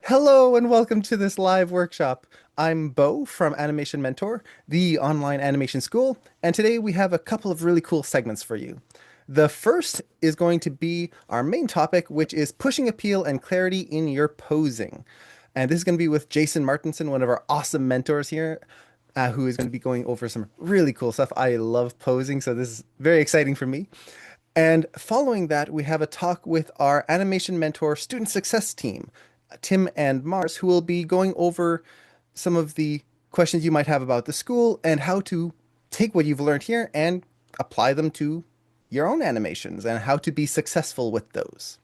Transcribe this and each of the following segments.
Hello and welcome to this live workshop. I'm Bo from Animation Mentor, the online animation school, and today we have a couple of really cool segments for you. The first is going to be our main topic, which is pushing appeal and clarity in your posing. And this is going to be with Jason Martinsen, one of our awesome mentors here, who is going to be going over some really cool stuff. I love posing, so this is very exciting for me. And following that, we have a talk with our animation mentor student success team, Tim and Mars, who will be going over some of the questions you might have about the school and how to take what you've learned here and apply them to your own animations and how to be successful with those.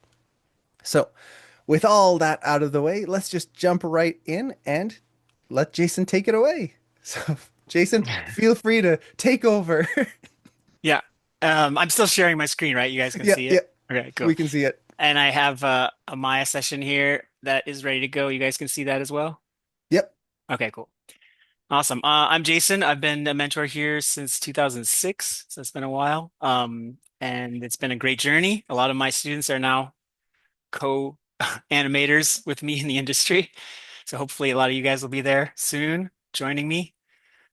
So, with all that out of the way, let's just jump right in and let Jason take it away. So, Jason, feel free to take over. Yeah. I'm still sharing my screen, right? You guys can Yeah, see yeah, it. Okay, cool. we can see it. And I have a Maya session here that is ready to go. You guys can see that as well. Yep. Okay, cool. Awesome. I'm Jason. I've been a mentor here since 2006, so it's been a while. And it's been a great journey. A lot of my students are now co-animators with me in the industry. So hopefully a lot of you guys will be there soon joining me.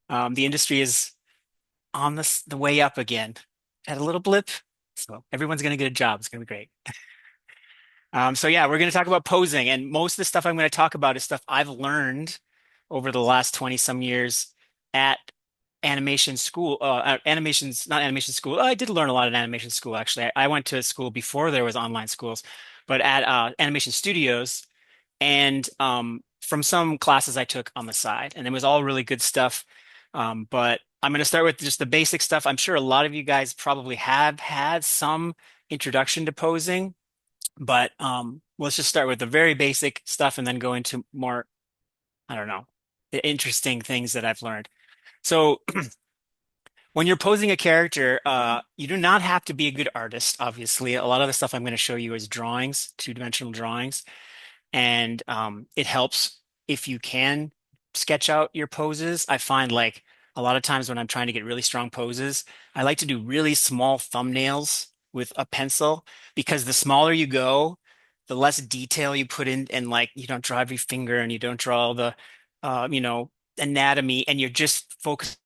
The industry is on the way up again. Had a little blip, so everyone's gonna get a job. It's gonna be great. So yeah, we're gonna talk about posing, and most of the stuff I'm gonna talk about is stuff I've learned over the last 20 some years at animation school. Animation's not animation school. I did learn a lot at animation school actually. I went to a school before there was online schools, but at animation studios and from some classes I took on the side, and it was all really good stuff. But I'm going to start with just the basic stuff. I'm sure a lot of you guys probably have had some introduction to posing, but let's just start with the very basic stuff and then go into more, I don't know, the interesting things that I've learned. So when you're posing a character, you do not have to be a good artist, obviously. A lot of the stuff I'm going to show you is drawings, two-dimensional drawings. And it helps if you can sketch out your poses. I find like a lot of times when I'm trying to get really strong poses, I like to do really small thumbnails with a pencil because the smaller you go, the less detail you put in, and like you don't draw every finger and you don't draw all the anatomy, and you're just focused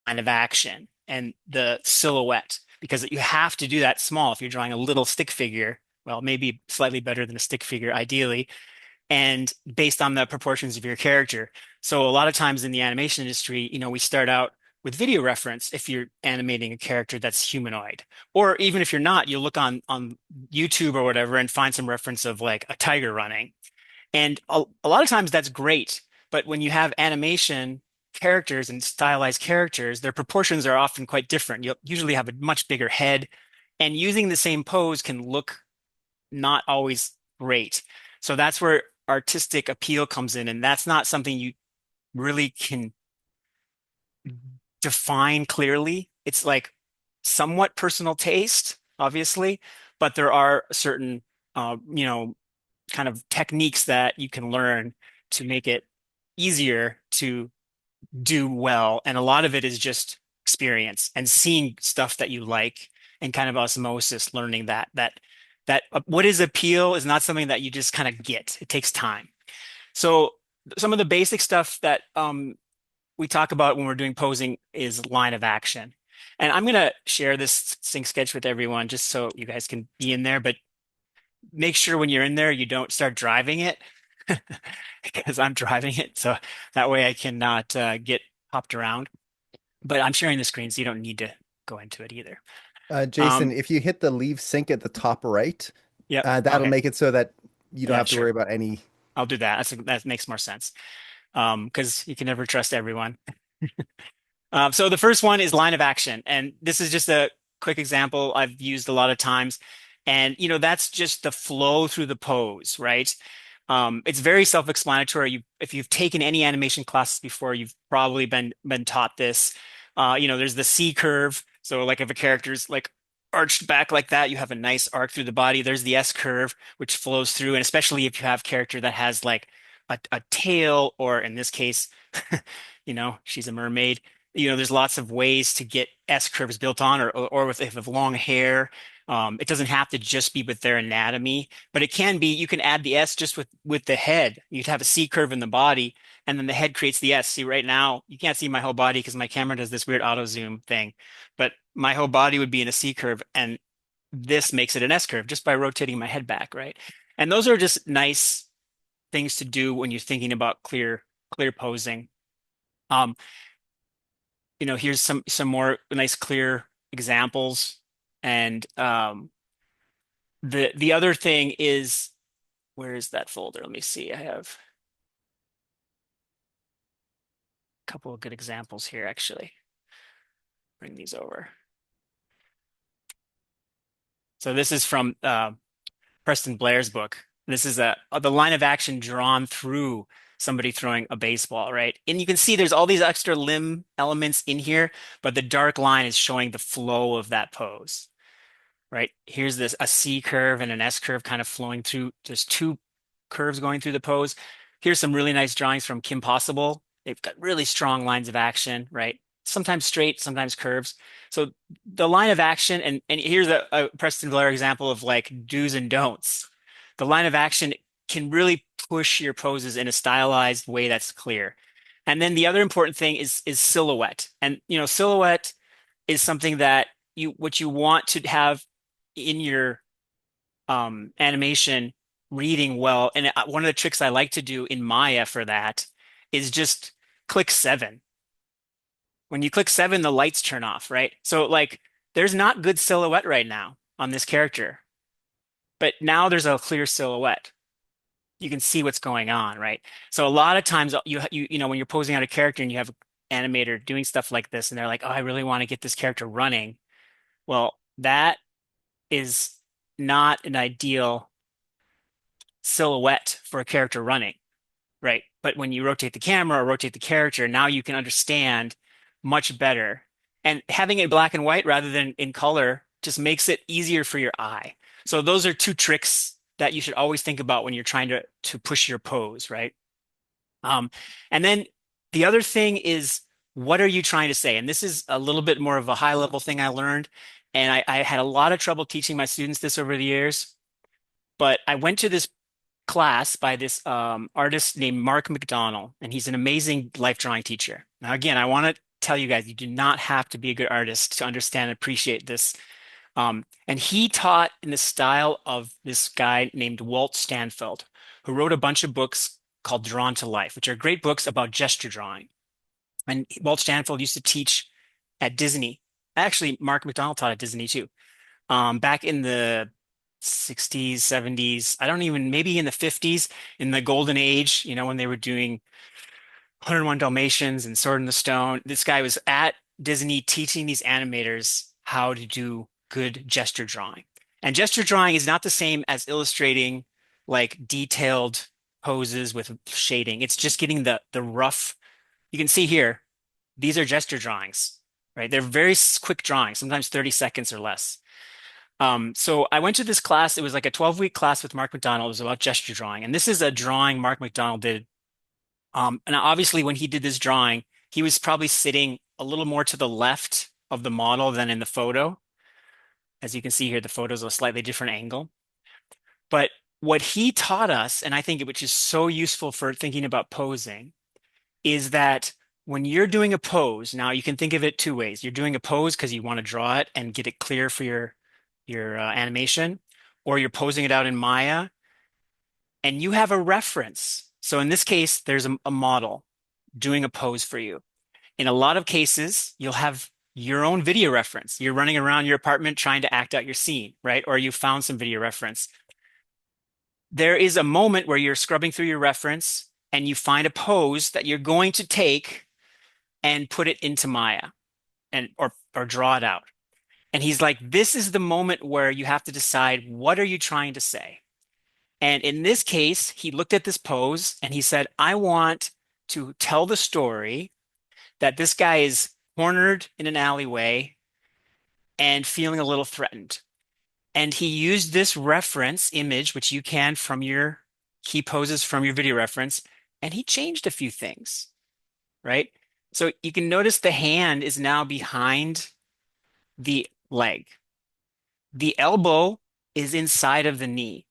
on line of action and the silhouette because you have to do that small if you're drawing a little stick figure. Well, maybe slightly better than a stick figure, ideally, and based on the proportions of your character. So a lot of times in the animation industry, we start out with video reference if you're animating a character that's humanoid. Or even if you're not, you look on YouTube or whatever and find some reference of like a tiger running. And a lot of times that's great, but when you have animation characters and stylized characters, their proportions are often quite different. You'll usually have a much bigger head, and using the same pose can look not always great. So that's where artistic appeal comes in, and that's not something you really can define clearly. It's like somewhat personal taste, obviously, but there are certain, kind of techniques that you can learn to make it easier to do well. And a lot of it is just experience and seeing stuff that you like and kind of osmosis, learning that what is appeal is not something that you just kind of get. It takes time. So some of the basic stuff that we talk about when we're doing posing is line of action. And I'm going to share this sync sketch with everyone just so you guys can be in there, but make sure when you're in there, you don't start driving it because I'm driving it. So that way I cannot get popped around. But I'm sharing the screen, so you don't need to go into it either. Jason, Um, if you hit the leave sync at the top right, yep. that'll Okay. make it so that you don't Yeah, have to worry sure. about any. I'll do that. That makes more sense. Because you can never trust everyone. So the first one is line of action, and this is just a quick example I've used a lot of times. And that's just the flow through the pose, right? It's very self-explanatory. If you've taken any animation classes before, you've probably been taught this. There's the C curve. So like if a character's like arched back like that, you have a nice arc through the body. There's the S curve, which flows through, and especially if you have character that has like a tail, or in this case, she's a mermaid. There's lots of ways to get S curves built on, or with if of long hair. It doesn't have to just be with their anatomy, but it can be. You can add the S just with the head. You'd have a C curve in the body, and then the head creates the S. See, right now you can't see my whole body because my camera does this weird auto zoom thing, but my whole body would be in a C curve, and this makes it an S curve just by rotating my head back, right? And those are just nice things to do when you're thinking about clear posing. Um, Here's some more nice clear examples. And the other thing is, where is that folder? Let me see. I have a couple of good examples here, actually. Bring these over. So this is from Preston Blair's book. This is the line of action drawn through somebody throwing a baseball, right? And you can see there's all these extra limb elements in here, but the dark line is showing the flow of that pose. Right? Here's this a C curve and an S curve kind of flowing through. There's two curves going through the pose. Here's some really nice drawings from Kim Possible. They've got really strong lines of action, right? Sometimes straight, sometimes curves. So the line of action, and here's a Preston Blair example of like do's and don'ts. The line of action can really push your poses in a stylized way that's clear. And then the other important thing is silhouette. And silhouette is something that what you want to have in your animation reading well. And one of the tricks I like to do in Maya for that is just click 7. When you click 7, the lights turn off, right? So like there's not good silhouette right now on this character, but now there's a clear silhouette. You can see what's going on, right? So a lot of times when you're posing out a character and you have an animator doing stuff like this and they're like, "Oh, I really want to get this character running." Well, that is not an ideal silhouette for a character running, right? But when you rotate the camera or rotate the character, now you can understand much better. And having it black and white rather than in color just makes it easier for your eye. So those are two tricks that you should always think about when you're trying to push your pose, right? Um, and then the other thing is, what are you trying to say? And this is a little bit more of a high level thing I learned. And I had a lot of trouble teaching my students this over the years. But I went to this class by this artist named Mark McDonald, and he's an amazing life drawing teacher. Now, again, I want to tell you guys, you do not have to be a good artist to understand and appreciate this. And he taught in the style of this guy named Walt Stanfield, who wrote a bunch of books called Drawn to Life, which are great books about gesture drawing. And Walt Stanfield used to teach at Disney. Actually, Mark McDonald taught at Disney too. Back in the 60s, 70s, I don't even, maybe in the 50s, in the golden age, when they were doing 101 Dalmatians and Sword in the Stone. This guy was at Disney teaching these animators how to do good gesture drawing. And gesture drawing is not the same as illustrating like detailed poses with shading. It's just getting the rough. You can see here, these are gesture drawings, right? They're very quick drawings, sometimes 30 seconds or less. So I went to this class. It was like a 12-week class with Mark McDonald. It was about gesture drawing. And this is a drawing Mark McDonald did. And obviously, when he did this drawing, he was probably sitting a little more to the left of the model than in the photo. As you can see here, the photo is a slightly different angle. But what he taught us, and I think which is so useful for thinking about posing, is that when you're doing a pose, now you can think of it two ways. You're doing a pose because you want to draw it and get it clear for your animation, or you're posing it out in Maya and you have a reference. So in this case, there's a model doing a pose for you. In a lot of cases, you'll have your own video reference. You're running around your apartment trying to act out your scene, right? Or you found some video reference. There is a moment where you're scrubbing through your reference and you find a pose that you're going to take and put it into Maya and or draw it out. And he's like, this is the moment where you have to decide, what are you trying to say? And in this case, he looked at this pose and he said, I want to tell the story that this guy is cornered in an alleyway and feeling a little threatened. And he used this reference image, which you can from your key poses from your video reference, and he changed a few things, right? So you can notice the hand is now behind the leg. The elbow is inside of the knee.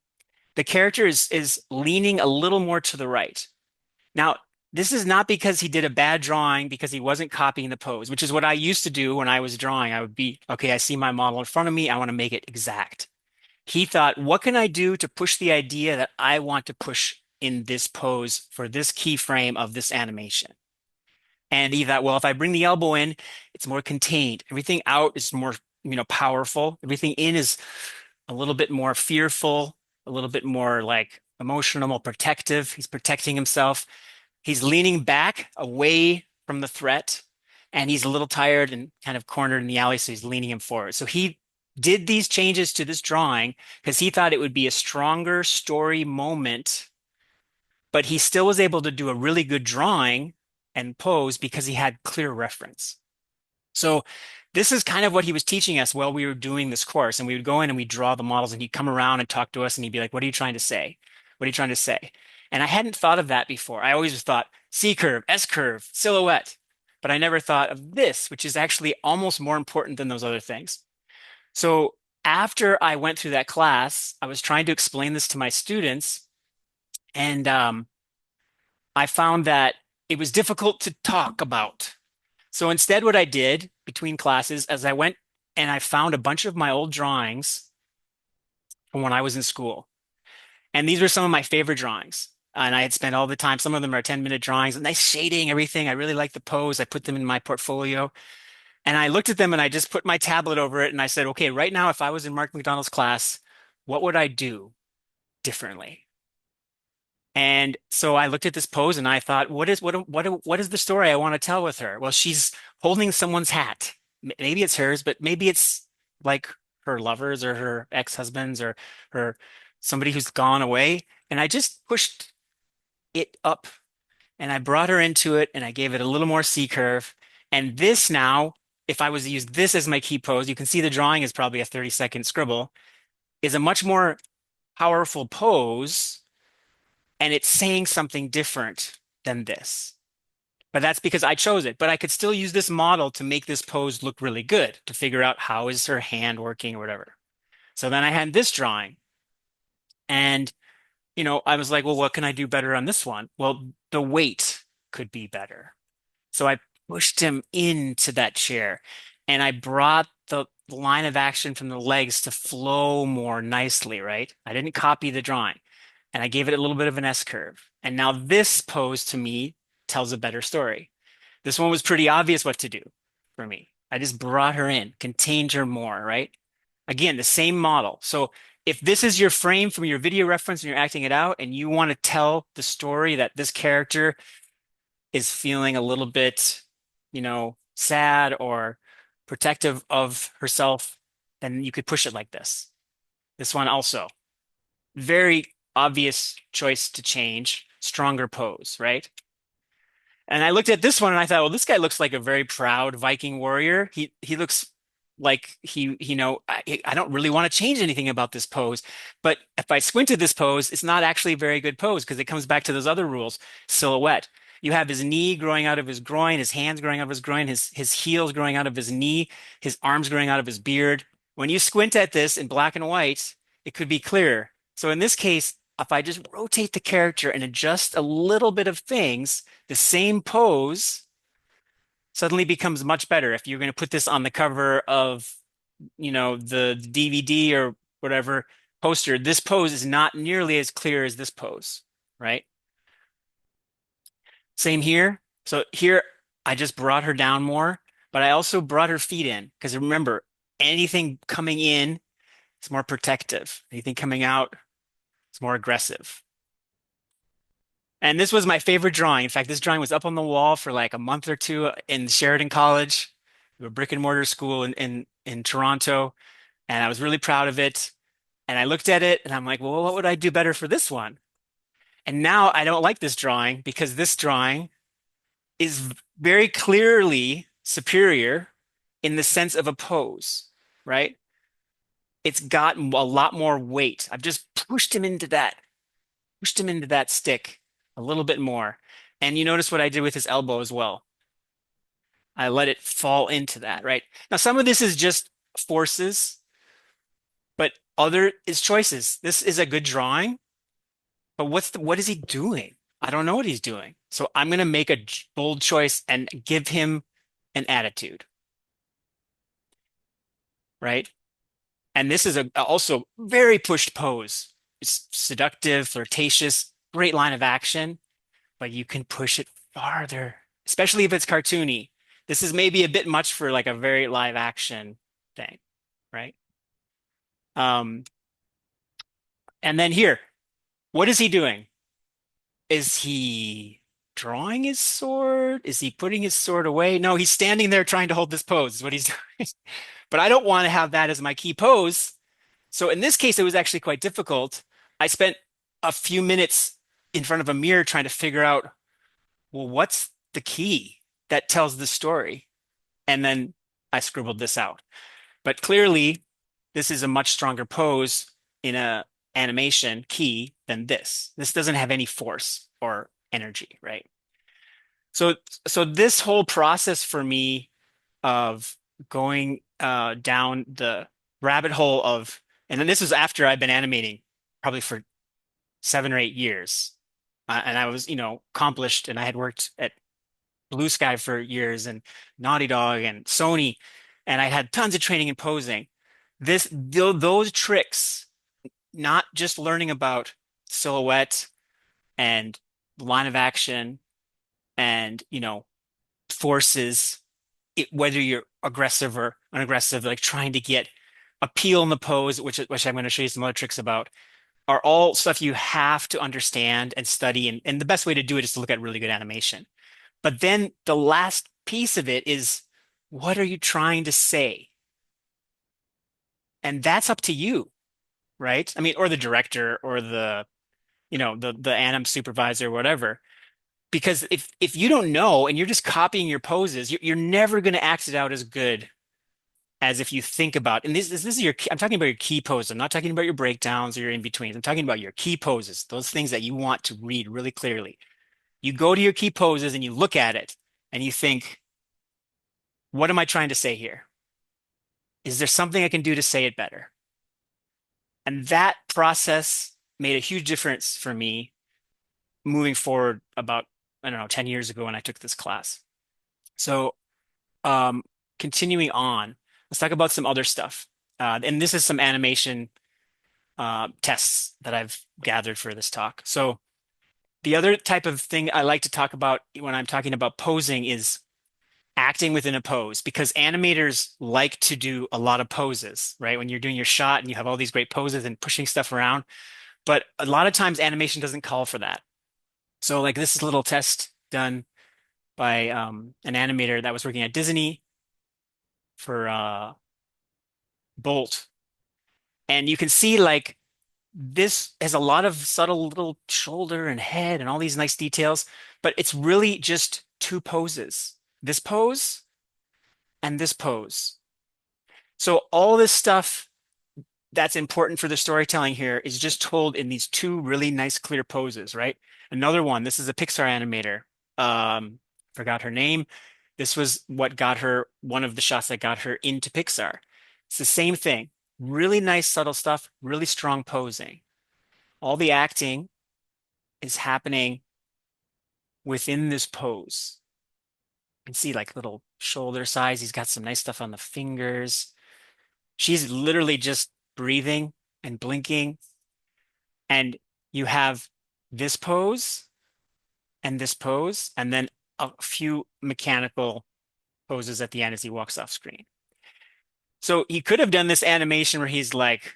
The character is leaning a little more to the right. Now, this is not because he did a bad drawing because he wasn't copying the pose, which is what I used to do when I was drawing. I would be, okay, I see my model in front of me. I want to make it exact. He thought, what can I do to push the idea that I want to push in this pose for this keyframe of this animation? And he thought, well, if I bring the elbow in, it's more contained. Everything out is more, powerful. Everything in is a little bit more fearful, a little bit more like emotional, more protective. He's protecting himself. He's leaning back away from the threat, and he's a little tired and kind of cornered in the alley, so he's leaning him forward. So he did these changes to this drawing because he thought it would be a stronger story moment, but he still was able to do a really good drawing and pose because he had clear reference. So this is kind of what he was teaching us while we were doing this course. And we would go in and we'd draw the models and he'd come around and talk to us and he'd be like, what are you trying to say? What are you trying to say? And I hadn't thought of that before. I always just thought C curve, S curve, silhouette. But I never thought of this, which is actually almost more important than those other things. So after I went through that class, I was trying to explain this to my students. And I found that it was difficult to talk about. So instead, what I did between classes is I went and I found a bunch of my old drawings from when I was in school. And these were some of my favorite drawings. And I had spent all the time, some of them are 10-minute drawings, nice shading, everything. I really like the pose. I put them in my portfolio. And I looked at them and I just put my tablet over it and I said, okay, right now, if I was in Mark McDonald's class, what would I do differently? And so I looked at this pose and I thought, what is the story I want to tell with her? Well, she's holding someone's hat. Maybe it's hers, but maybe it's like her lovers or her ex-husband's or her somebody who's gone away. And I just pushed it up and I brought her into it and I gave it a little more C curve. And this now, if I was to use this as my key pose, you can see the drawing is probably a 30-second scribble, is a much more powerful pose and it's saying something different than this. But that's because I chose it. But I could still use this model to make this pose look really good, to figure out how is her hand working or whatever. So then I had this drawing. And, I was like, well, what can I do better on this one? Well, the weight could be better. So I pushed him into that chair and I brought the line of action from the legs to flow more nicely, right? I didn't copy the drawing and I gave it a little bit of an S curve. And now this pose to me tells a better story. This one was pretty obvious what to do for me. I just brought her in, contained her more, right? Again, the same model. So if this is your frame from your video reference and you're acting it out and you want to tell the story that this character is feeling a little bit, sad or protective of herself, then you could push it like this. This one also. Very obvious choice to change, stronger pose, right? And I looked at this one and I thought, well, this guy looks like a very proud Viking warrior. He looks like I don't really want to change anything about this pose. But if I squinted this pose, it's not actually a very good pose because it comes back to those other rules. Silhouette. You have his knee growing out of his groin, his hands growing out of his groin, his heels growing out of his knee, his arms growing out of his beard. When you squint at this in black and white, it could be clear. So in this case, if I just rotate the character and adjust a little bit of things, the same pose suddenly becomes much better. If you're going to put this on the cover of, the DVD or whatever poster, this pose is not nearly as clear as this pose, right? Same here. So here, I just brought her down more, but I also brought her feet in because remember, anything coming in is more protective. Anything coming out is more aggressive. And this was my favorite drawing. In fact, this drawing was up on the wall for like a month or two in Sheridan College, a brick and mortar school in Toronto, and I was really proud of it. And I looked at it and I'm like, well, what would I do better for this one? And now I don't like this drawing because this drawing is very clearly superior in the sense of a pose, right? It's got a lot more weight. I've just pushed him into that stick a little bit more. And you notice what I did with his elbow as well. I let it fall into that, right? Now, some of this is just forces. other is choices. This is a good drawing, but what is he doing? I don't know what he's doing. So I'm going to make a bold choice and give him an attitude, right? And this is a also very pushed pose. It's seductive, flirtatious, great line of action, but you can push it farther, especially if it's cartoony. This is maybe a bit much for like a very live action thing, right? Um, and then here, what is he doing? Is he drawing his sword? Is he putting his sword away? No, he's standing there trying to hold this pose, is what he's doing. But I don't want to have that as my key pose. So in this case, it was actually quite difficult. I spent a few minutes in front of a mirror trying to figure out, well, what's the key that tells the story? And then I scribbled this out. But clearly, this is a much stronger pose in a animation key than this. This doesn't have any force or energy, right? So, so this whole process for me of going down the rabbit hole of, and then this was after I'd been animating probably for 7 or 8 years, and I was, accomplished, and I had worked at Blue Sky for years and Naughty Dog and Sony, and I had tons of training in posing. Those tricks, not just learning about silhouette and line of action and, forces, whether you're aggressive or unaggressive, like trying to get appeal in the pose, which I'm going to show you some other tricks about, are all stuff you have to understand and study. And the best way to do it is to look at really good animation. But then the last piece of it is, what are you trying to say? And that's up to you, right? I mean, or the director or the anim supervisor, whatever. Because if you don't know and you're just copying your poses, you're never going to act it out as good as if you think about, and this is I'm talking about your key poses. I'm not talking about your breakdowns or your in-betweens. I'm talking about your key poses, those things that you want to read really clearly. You go to your key poses and you look at it and you think, what am I trying to say here? Is there something I can do to say it better? And that process made a huge difference for me moving forward about, I don't know, 10 years ago when I took this class. So, um, continuing on, let's talk about some other stuff. And this is some animation tests that I've gathered for this talk. So the other type of thing I like to talk about when I'm talking about posing is acting within a pose, because animators like to do a lot of poses, right? When you're doing your shot and you have all these great poses and pushing stuff around, but a lot of times animation doesn't call for that. So like this is a little test done by an animator that was working at Disney for Bolt. And you can see like this has a lot of subtle little shoulder and head and all these nice details, but it's really just two poses. This pose and this pose. So all this stuff that's important for the storytelling here is just told in these two really nice clear poses, right? Another one, this is a Pixar animator. Forgot her name. This was what got her, one of the shots that got her into Pixar. It's the same thing. Really nice subtle stuff, really strong posing. All the acting is happening within this pose. You can see like little shoulder size. He's got some nice stuff on the fingers. She's literally just breathing and blinking. And you have this pose, and then a few mechanical poses at the end as he walks off screen. So he could have done this animation where he's like,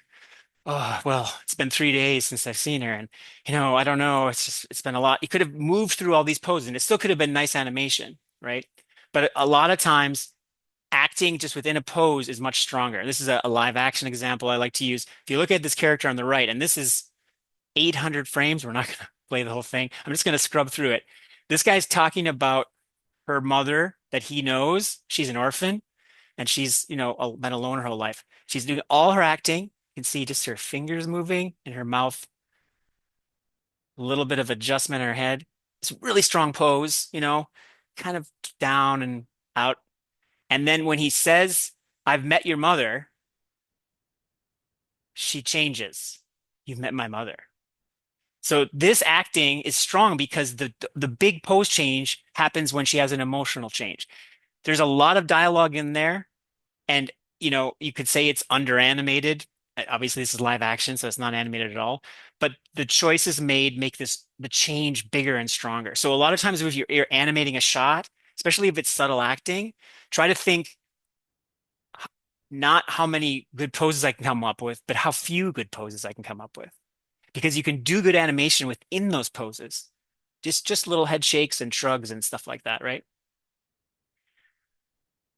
oh, well, it's been 3 days since I've seen her. And, I don't know. It's been a lot. He could have moved through all these poses and it still could have been nice animation, right? But a lot of times, acting just within a pose is much stronger. This is a live action example I like to use. If you look at this character on the right, and this is 800 frames, we're not going to play the whole thing. I'm just going to scrub through it. This guy's talking about her mother that he knows. She's an orphan and she's, been alone her whole life. She's doing all her acting. You can see just her fingers moving and her mouth, a little bit of adjustment in her head. It's a really strong pose, kind of down and out. And then when he says, I've met your mother, she changes. You've met my mother. So this acting is strong because the big pose change happens when she has an emotional change. There's a lot of dialogue in there, and you could say it's under animated. Obviously, this is live action, so it's not animated at all. But the choices made make the change bigger and stronger. So a lot of times, if you're animating a shot, especially if it's subtle acting, try to think not how many good poses I can come up with, but how few good poses I can come up with. Because you can do good animation within those poses. Just little head shakes and shrugs and stuff like that, right?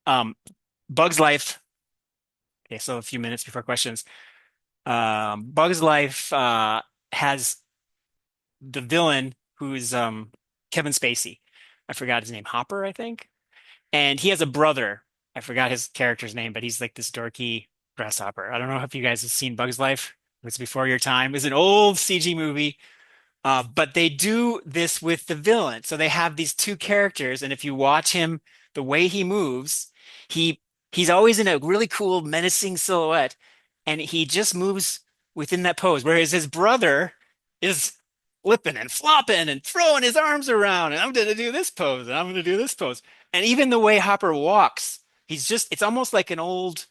Um, Bug's Life. Okay, so a few minutes before questions. Bug's Life has the villain who's Kevin Spacey. I forgot his name, Hopper, I think. And he has a brother. I forgot his character's name, but he's like this dorky grasshopper. I don't know if you guys have seen Bug's Life. It's before your time. It's an old CG movie. But they do this with the villain. So they have these two characters, and if you watch him, the way he moves, he he's always in a really cool, menacing silhouette, and he just moves within that pose. Whereas his brother is flipping and flopping and throwing his arms around, and I'm gonna do this pose, and I'm gonna do this pose. And even the way Hopper walks, it's almost like an old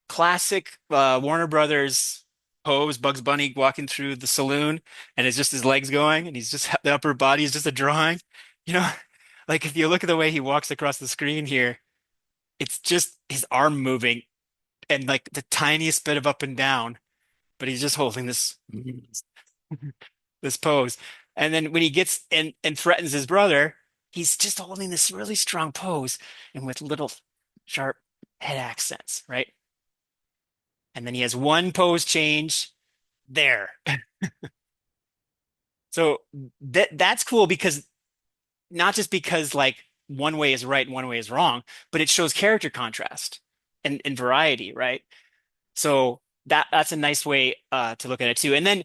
classic Warner Brothers pose, Bugs Bunny walking through the saloon, and it's just his legs going, and he's just the upper body is just a drawing. You know, like if you look at the way he walks across the screen here, it's just his arm moving and like the tiniest bit of up and down, but he's just holding this pose. And then when he gets and threatens his brother, he's just holding this really strong pose and with little sharp head accents, right? And then he has one pose change there. So that's cool because not just because like one way is right and one way is wrong, but it shows character contrast and variety, right? So that's a nice way to look at it too. And then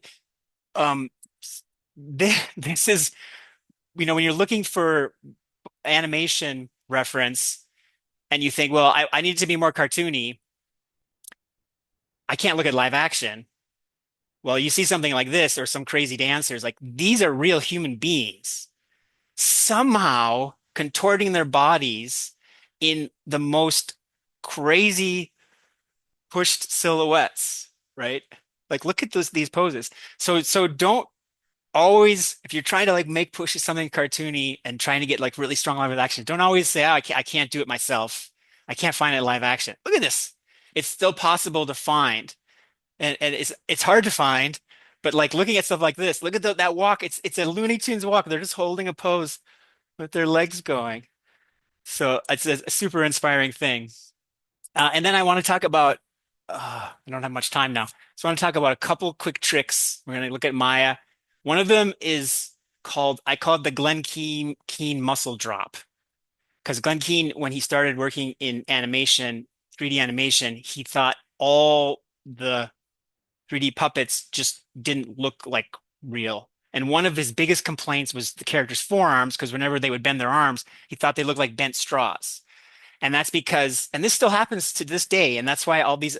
um this is when you're looking for animation reference and you think, well, I need it to be more cartoony. I can't look at live action. Well, you see something like this or some crazy dancers, like these are real human beings somehow contorting their bodies in the most crazy pushed silhouettes, right? Like look at these poses. So don't always if you're trying to like make push something cartoony and trying to get like really strong live action, don't always say, oh, I can't do it myself. I can't find it in live action. Look at this. It's still possible to find and it's hard to find, but like looking at stuff like this, look at that walk. It's a Looney Tunes walk. They're just holding a pose with their legs going. So it's a super inspiring thing. And then I want to talk about. I don't have much time now, so I want to talk about a couple quick tricks. We're going to look at Maya. One of them is I call it the Glenn Keane muscle drop because Glenn Keane, when he started working in animation, 3D animation, he thought all the 3D puppets just didn't look like real. And one of his biggest complaints was the characters' forearms, because whenever they would bend their arms, he thought they looked like bent straws. And that's because, and this still happens to this day, and that's why all these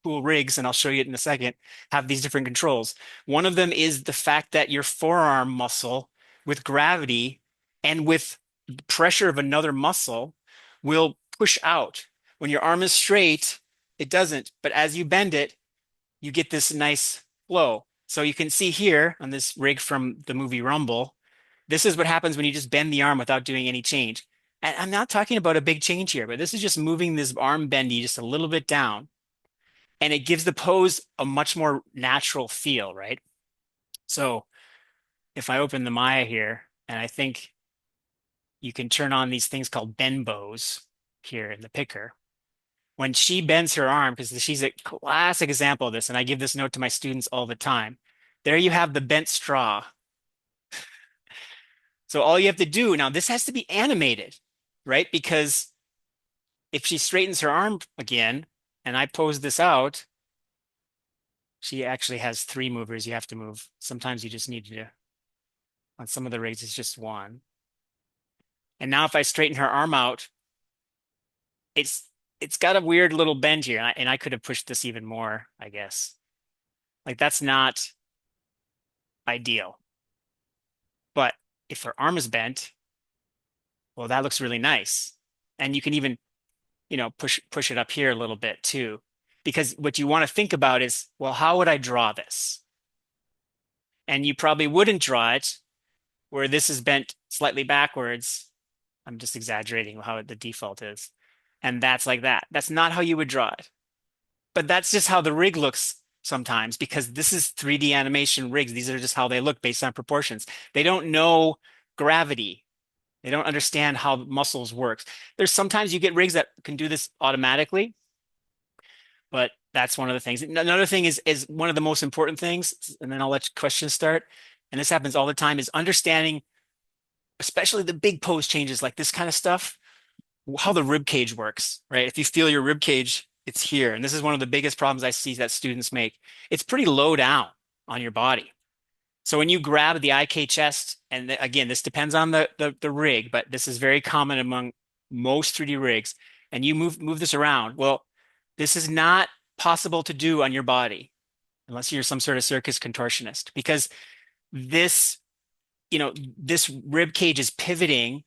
cool rigs, and I'll show you it in a second, have these different controls. One of them is the fact that your forearm muscle, with gravity and with the pressure of another muscle, will push out. When your arm is straight, it doesn't. But as you bend it, you get this nice flow. So you can see here on this rig from the movie Rumble, this is what happens when you just bend the arm without doing any change. And I'm not talking about a big change here, but this is just moving this arm bendy just a little bit down. And it gives the pose a much more natural feel, right? So if I open the Maya here, and I think you can turn on these things called bend bows here in the picker. When she bends her arm, because she's a classic example of this, and I give this note to my students all the time. There you have the bent straw. So all you have to do now, this has to be animated, right? Because if she straightens her arm again, and I pose this out, she actually has three movers you have to move. Sometimes you just need to, on some of the rigs, it's just one. And now if I straighten her arm out, it's it's got a weird little bend here, and I could have pushed this even more, I guess. Like that's not ideal. But if her arm is bent, well, that looks really nice. And you can even, push it up here a little bit too. Because what you want to think about is, well, how would I draw this? And you probably wouldn't draw it where this is bent slightly backwards. I'm just exaggerating how the default is. And that's like that. That's not how you would draw it. But that's just how the rig looks sometimes because this is 3D animation rigs. These are just how they look based on proportions. They don't know gravity. They don't understand how muscles works. There's sometimes you get rigs that can do this automatically, but that's one of the things. Another thing is one of the most important things, and then I'll let questions start. And this happens all the time, is understanding, especially the big pose changes like this kind of stuff, how the rib cage works, right? If you feel your rib cage, it's here. And this is one of the biggest problems I see that students make. It's pretty low down on your body. So when you grab the IK chest, and again, this depends on the rig, but this is very common among most 3D rigs, and you move this around. Well, this is not possible to do on your body unless you're some sort of circus contortionist, because this, this rib cage is pivoting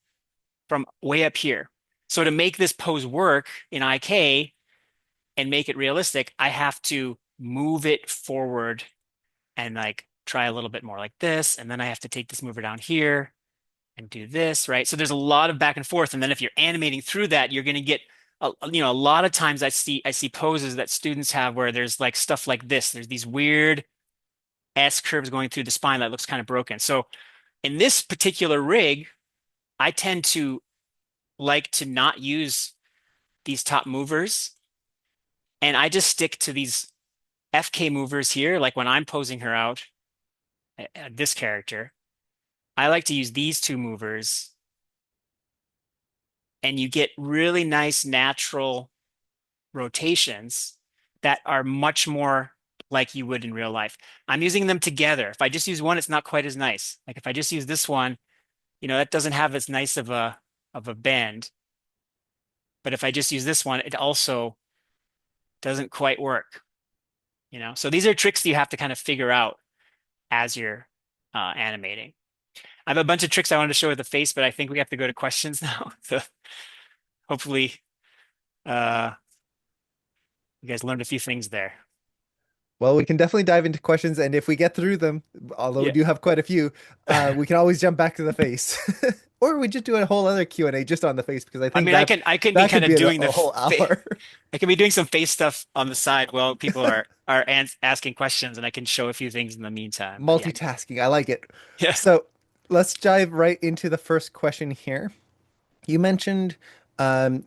from way up here. So to make this pose work in IK and make it realistic, I have to move it forward and like try a little bit more like this. And then I have to take this mover down here and do this, right? So there's a lot of back and forth. And then if you're animating through that, you're going to get, a lot of times I see poses that students have where there's like stuff like this. There's these weird S curves going through the spine that looks kind of broken. So in this particular rig, I tend to like to not use these top movers. And I just stick to these FK movers here. Like when I'm posing her out, this character, I like to use these two movers and you get really nice natural rotations that are much more like you would in real life. I'm using them together. If I just use one, it's not quite as nice. Like if I just use this one, that doesn't have as nice of a bend. But if I just use this one, it also doesn't quite work. So these are tricks that you have to kind of figure out as you're animating. I have a bunch of tricks I wanted to show with the face, but I think we have to go to questions now. So hopefully uh, you guys learned a few things there. Well, we can definitely dive into questions, and if we get through them, although we Yeah. do have quite a few, we can always jump back to the face, or we just do a whole other Q&A just on the face because I I think mean, I that can I can be that kind could be of doing a whole hour. I can be doing some face stuff on the side while people are asking questions, and I can show a few things in the meantime. But yeah, Multitasking, I like it. yeah, So let's dive right into the first question here. You mentioned um,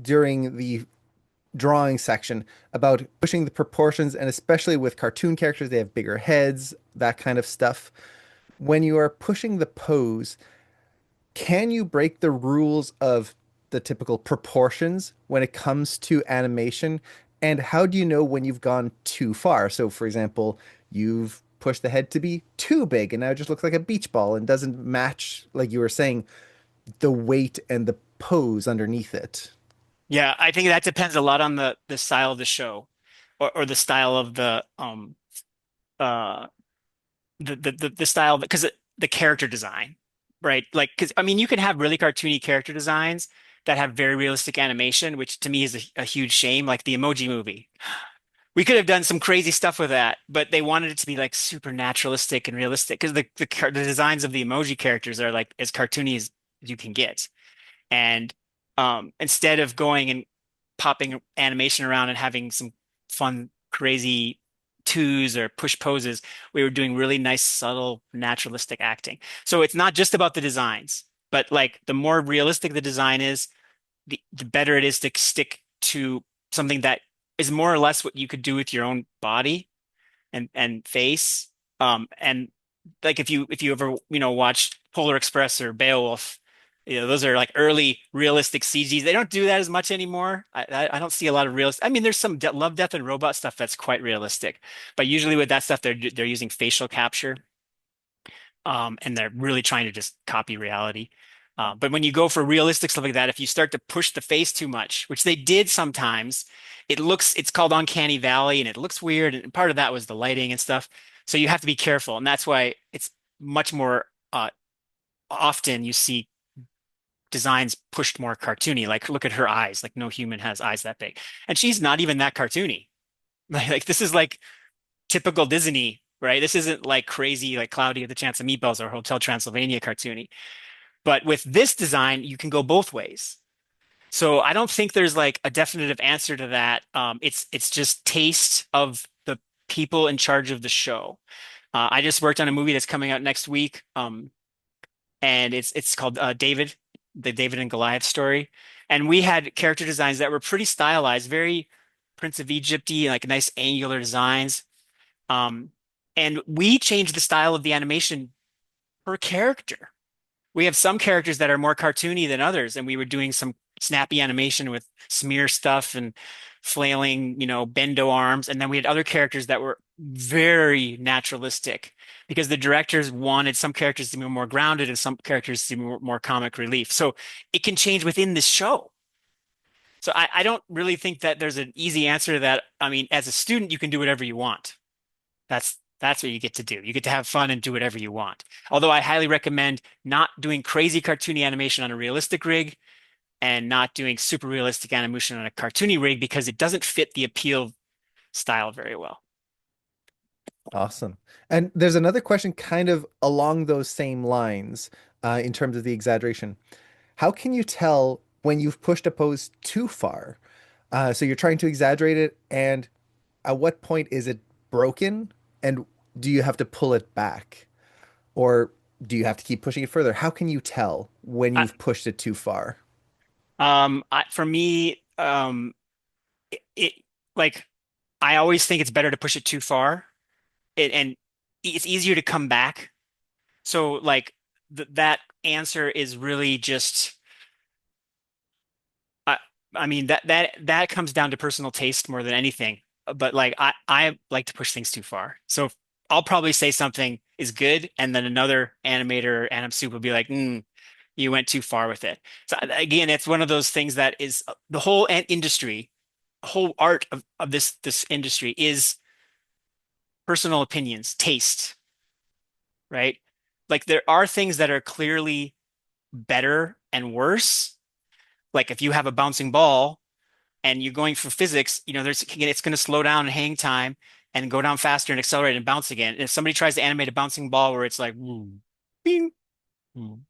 during the drawing section about pushing the proportions, and especially with cartoon characters, they have bigger heads, that kind of stuff. When you are pushing the pose, can you break the rules of the typical proportions when it comes to animation? And how do you know when you've gone too far? So, for example, you've pushed the head to be too big and now it just looks like a beach ball and doesn't match, like you were saying, the weight and the pose underneath it. yeah. I think that depends a lot on the style of the show, or the style of uh the style, because the character design, right? Like, because I mean, you can have really cartoony character designs that have very realistic animation, which to me is a huge shame. Like the Emoji Movie, we could have done some crazy stuff with that, but they wanted it to be like super naturalistic and realistic because the designs of the emoji characters are like as cartoony as you can get. And instead of going and popping animation around and having some fun, crazy twos or push poses, we were doing really nice, subtle, naturalistic acting. So it's not just about the designs, but like the more realistic the design is, the better it is to stick to something that is more or less what you could do with your own body and face. And like if you ever watched Polar Express or Beowulf, those are like early realistic CGs. They don't do that as much anymore. I don't see a lot of realist. I mean, there's some de Love, Death, and Robot stuff that's quite realistic, but usually with that stuff, they're using facial capture, and they're really trying to just copy reality. But when you go for realistic stuff like that, if you start to push the face too much, which they did sometimes, it's called Uncanny Valley and it looks weird. And part of that was the lighting and stuff. So you have to be careful. And that's why it's much more often you see designs pushed more cartoony. Like look at her eyes. Like no human has eyes that big. And she's not even that cartoony. Like this is like typical Disney, right? This isn't like crazy like Cloudy with the Chance of Meatballs or Hotel Transylvania cartoony. But with this design, you can go both ways. So I don't think there's like a definitive answer to that. It's just taste of the people in charge of the show. I just worked on a movie that's coming out next week, and it's called David, the David and Goliath story. And we had character designs that were pretty stylized, very Prince of Egypt-y, like nice angular designs. Um, and we changed the style of the animation per character. We have some characters that are more cartoony than others, and we were doing some snappy animation with smear stuff and flailing, bendo arms. And then we had other characters that were very naturalistic because the directors wanted some characters to be more grounded and some characters to be more comic relief. So it can change within the show. So I don't really think that there's an easy answer to that. I mean, as a student, you can do whatever you want. That's what you get to do. You get to have fun and do whatever you want. Although I highly recommend not doing crazy cartoony animation on a realistic rig and not doing super realistic animation on a cartoony rig because it doesn't fit the appeal style very well. Awesome. And there's another question kind of along those same lines in terms of the exaggeration. How can you tell when you've pushed a pose too far? So you're trying to exaggerate it, and at what point is it broken? And do you have to pull it back? Or do you have to keep pushing it further? How can you tell when I, you've pushed it too far? for me, it like I always think it's better to push it too far, and it's easier to come back. So like that answer is really just I I mean that comes down to personal taste more than anything. But like I like to push things too far. So I'll probably say something is good, and then another animator, Anim Soup, will be like, you went too far with it. So again, it's one of those things that is the whole industry, whole art of this industry is personal opinions, taste, right? Like there are things that are clearly better and worse. Like if you have a bouncing ball and you're going for physics, it's going to slow down in hang time and go down faster and accelerate and bounce again. And if somebody tries to animate a bouncing ball where it's like, woo, bing, woo,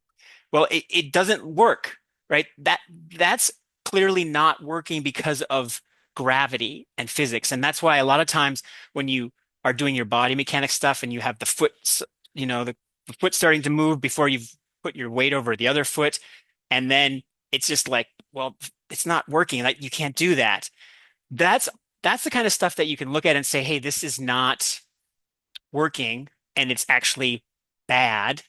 well, it doesn't work, right? That's clearly not working because of gravity and physics. And that's why a lot of times when you are doing your body mechanics stuff and you have the foot, the foot starting to move before you've put your weight over the other foot, and then it's just like, well, it's not working. Like you can't do that. That's that's the kind of stuff that you can look at and say, hey, this is not working and it's actually bad.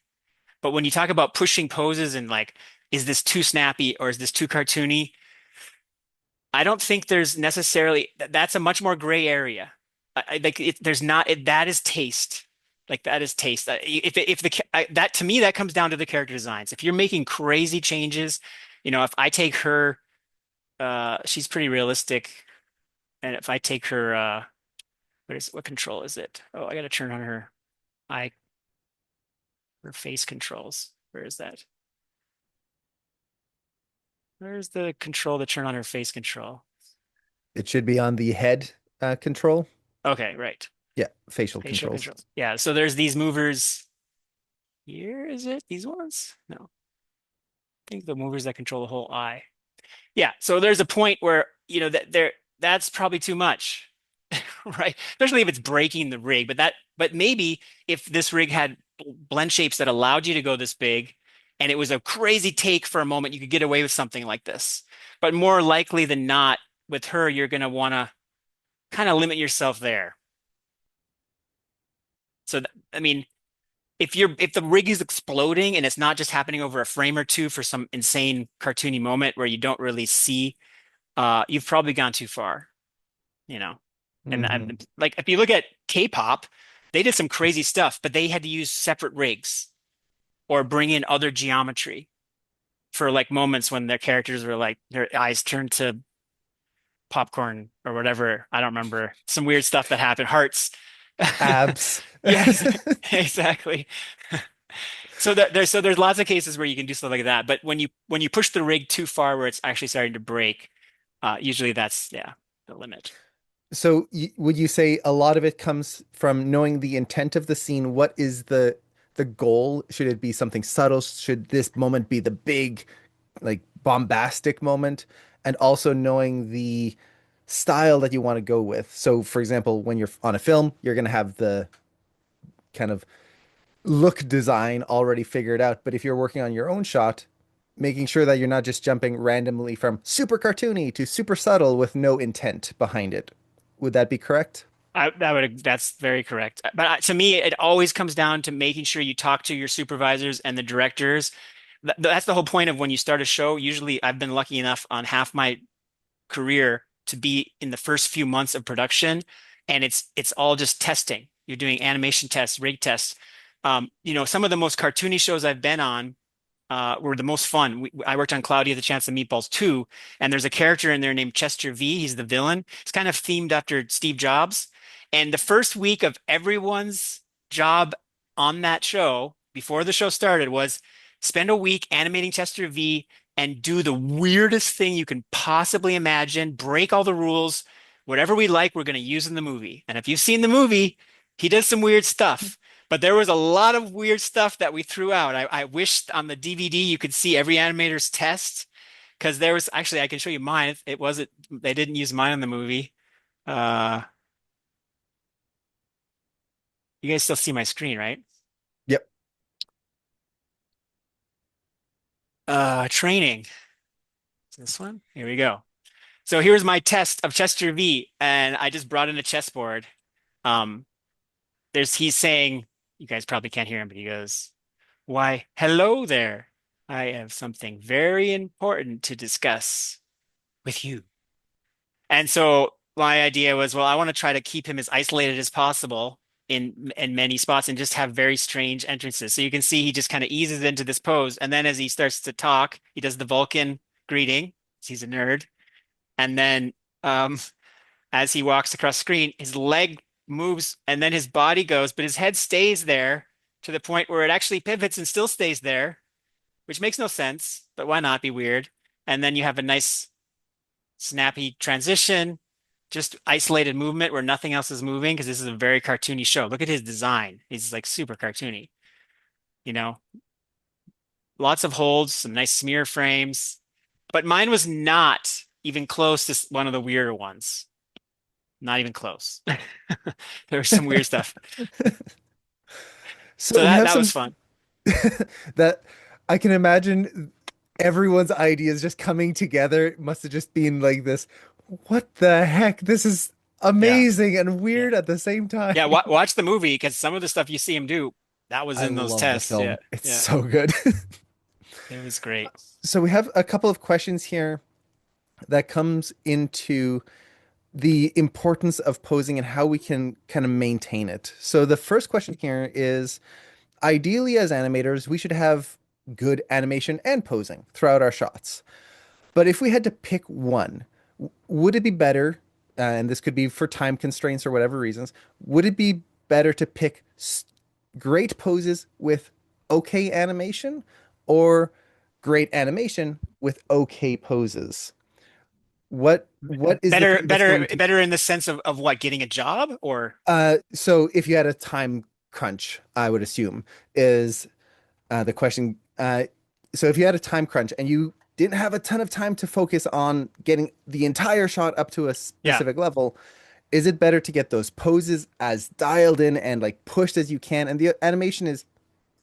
But when you talk about pushing poses and like, is this too snappy or is this too cartoony? I don't think there's necessarily that's a much more gray area. Like there's not that is taste. Like that is taste. If that to me that comes down to the character designs. If you're making crazy changes, if I take her, she's pretty realistic, and if I take her, what control is it? Oh, I got to turn on eye, her face controls. Where is that? Where's the control to turn on her face control? It should be on the head control. Okay, right. Yeah, facial Facial controls. controls. Yeah, so there's these movers here, is it? These ones? No. I think the movers that control the whole eye. Yeah, so there's a point where, that's probably too much, right? Especially if it's breaking the rig. But maybe if this rig had blend shapes that allowed you to go this big and it was a crazy take for a moment, you could get away with something like this. But more likely than not, with her, you're going to want to kind of limit yourself there. So, I mean, if the rig is exploding and it's not just happening over a frame or two for some insane cartoony moment where you don't really see, you've probably gone too far, you know. Hmm. Like if you look at K-pop, they did some crazy stuff, but they had to use separate rigs or bring in other geometry. for like moments when their characters were like their eyes turned to popcorn or whatever. I don't remember. Some weird stuff that happened. Hearts. Abs. Yes, exactly. So there's lots of cases where you can do stuff like that. But when you push the rig too far where it's actually starting to break, usually that's yeah, the limit. So would you say a lot of it comes from knowing the intent of the scene? What is the goal? Should it be something subtle? Should this moment be the big, like bombastic moment? And also knowing the style that you want to go with. So, for example, when you're on a film, you're going to have the kind of look design already figured out. But if you're working on your own shot, making sure that you're not just jumping randomly from super cartoony to super subtle with no intent behind it. Would that be correct? That's very correct. But to me, it always comes down to making sure you talk to your supervisors and the directors. That's the whole point of when you start a show. Usually, I've been lucky enough on half my career to be in the first few months of production, and it's all just testing. You're doing animation tests, rig tests. Some of the most cartoony shows I've been on were the most fun. I worked on Cloudy with a Chance of Meatballs 2, and there's a character in there named Chester V. He's the villain. It's kind of themed after Steve Jobs. And the first week of everyone's job on that show, before the show started, was spend a week animating Chester V and do the weirdest thing you can possibly imagine, break all the rules. Whatever we like, we're going to use in the movie. And if you've seen the movie, he does some weird stuff. But there was a lot of weird stuff that we threw out. I wish on the DVD you could see every animator's test because there was actually I can show you mine. It wasn't they didn't use mine in the movie. Uh, you guys still see my screen, right? Yep. Training. Is this one? Here we go. So here's my test of Chester V, and I just brought in a chessboard. Um, he's saying, you guys probably can't hear him, but he goes, "Why, hello there. I have something very important to discuss with you." And so my idea was, well, I want to try to keep him as isolated as possible in many spots and just have very strange entrances. So you can see he just kind of eases into this pose, and then as he starts to talk, he does the Vulcan greeting. He's a nerd, and then um, as he walks across screen, his leg moves, and then his body goes, but his head stays there to the point where it actually pivots and still stays there, which makes no sense. But why not be weird? And then you have a nice snappy transition, just isolated movement where nothing else is moving because this is a very cartoony show. Look at his design. He's like super cartoony, you know, lots of holds, some nice smear frames. But mine was not even close to one of the weirder ones. Not even close. There was some weird stuff. So So you that have that was some fun. that I can imagine everyone's ideas just coming together must have just been like this. What the heck? This is Yeah. amazing and Yeah. weird at the same time. Yeah. Watch the movie because some of the stuff you see him do, that was I in those love the tests. Yeah. film. It's Yeah. so good. It was great. So we have a couple of questions here that comes into the importance of posing and how we can kind of maintain it. So the first question here is ideally as animators, we should have good animation and posing throughout our shots. But if we had to pick one, would it be better, and this could be for time constraints or whatever reasons, would it be better to pick great poses with okay animation or great animation with okay poses? What is the Better, thing that's better, going to better in the sense of what, getting a job or so if you had a time crunch, I would assume is the question. So if you had a time crunch and you didn't have a ton of time to focus on getting the entire shot up to a yeah, specific level, is it better to get those poses as dialed in and like pushed as you can, and the animation is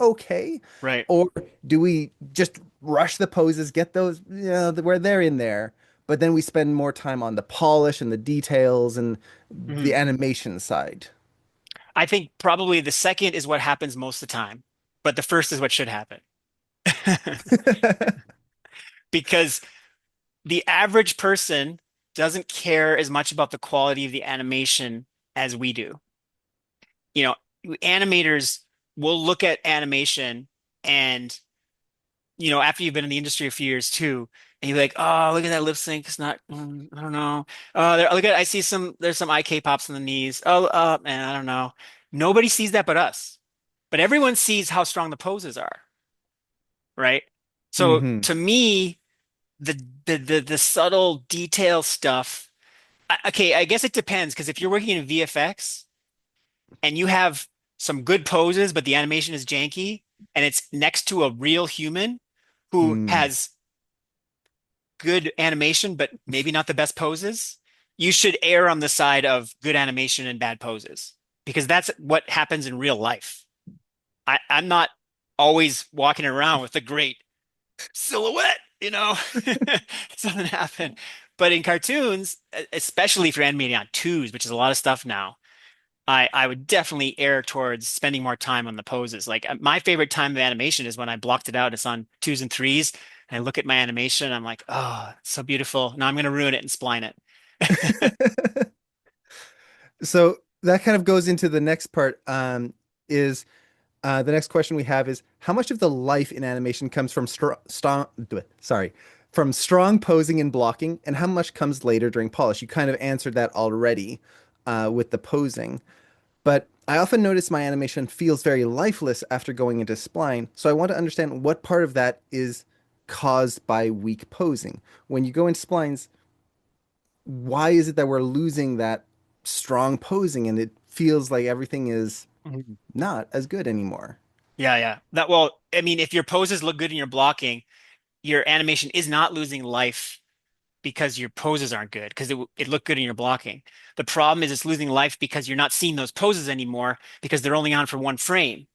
okay, right. or do we just rush the poses, get those, where they're in there, but then we spend more time on the polish and the details and the Mhm. animation side? I think probably the second is what happens most of the time, but the first is what should happen. Because the average person doesn't care as much about the quality of the animation as we do. You know, animators will look at animation and after you've been in the industry a few years too, and you're like, oh, look at that lip sync. It's not, I don't know. Look at, I see there's some IK pops in the knees. Oh, man, I don't know. Nobody sees that but us. But everyone sees how strong the poses are, right? So Hmm. to me, the subtle detail stuff, okay, I guess it depends because if you're working in VFX and you have some good poses, but the animation is janky and it's next to a real human who Mm. has good animation, but maybe not the best poses, you should err on the side of good animation and bad poses because that's what happens in real life. I'm not always walking around with a great silhouette, you know? It doesn't happen. But in cartoons, especially if you're animating on twos, which is a lot of stuff now, I would definitely err towards spending more time on the poses. Like my favorite time of animation is when I blocked it out. It's on twos and threes. And I look at my animation, I'm like, oh, it's so beautiful. Now I'm going to ruin it and spline it. So that kind of goes into the next part. Is The next question we have is how much of the life in animation comes from from strong posing and blocking, and how much comes later during polish? You kind of answered that already with the posing, but I often notice my animation feels very lifeless after going into spline. So I want to understand what part of that is caused by weak posing. When you go into splines, why is it that we're losing that strong posing and it feels like everything is Mhm. not as good anymore? Yeah, yeah. Well, I mean, if your poses look good in your blocking, your animation is not losing life because your poses aren't good, because it looked good in your blocking. The problem is it's losing life because you're not seeing those poses anymore because they're only on for one frame.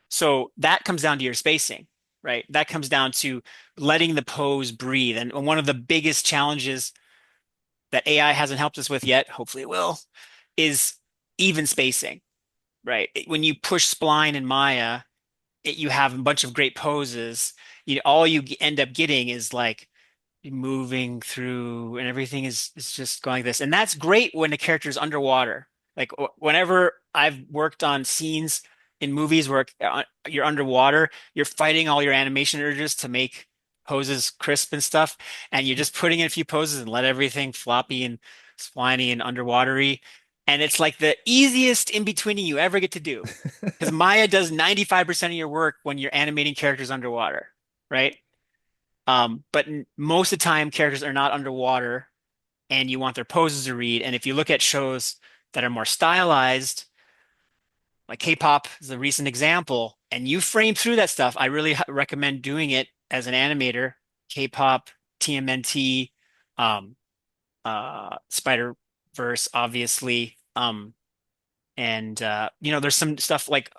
So that comes down to your spacing, right? That comes down to letting the pose breathe. And one of the biggest challenges that AI hasn't helped us with yet, hopefully it will, is even spacing, right? When you push spline in Maya, you have a bunch of great poses. All you end up getting is like moving through and everything is just going like this. And that's great when the character is underwater. Like whenever I've worked on scenes in movies where you're underwater, you're fighting all your animation urges to make poses crisp and stuff, and you're just putting in a few poses and let everything floppy and spliny and underwatery. And it's like the easiest in-betweening you ever get to do. Because Maya does 95% of your work when you're animating characters underwater, right? But most of the time, characters are not underwater, and you want their poses to read. And if you look at shows that are more stylized, like K-pop is a recent example, and you frame through that stuff, I really recommend doing it as an animator. K-pop, TMNT, um, Spider-Verse, obviously, and there's some stuff like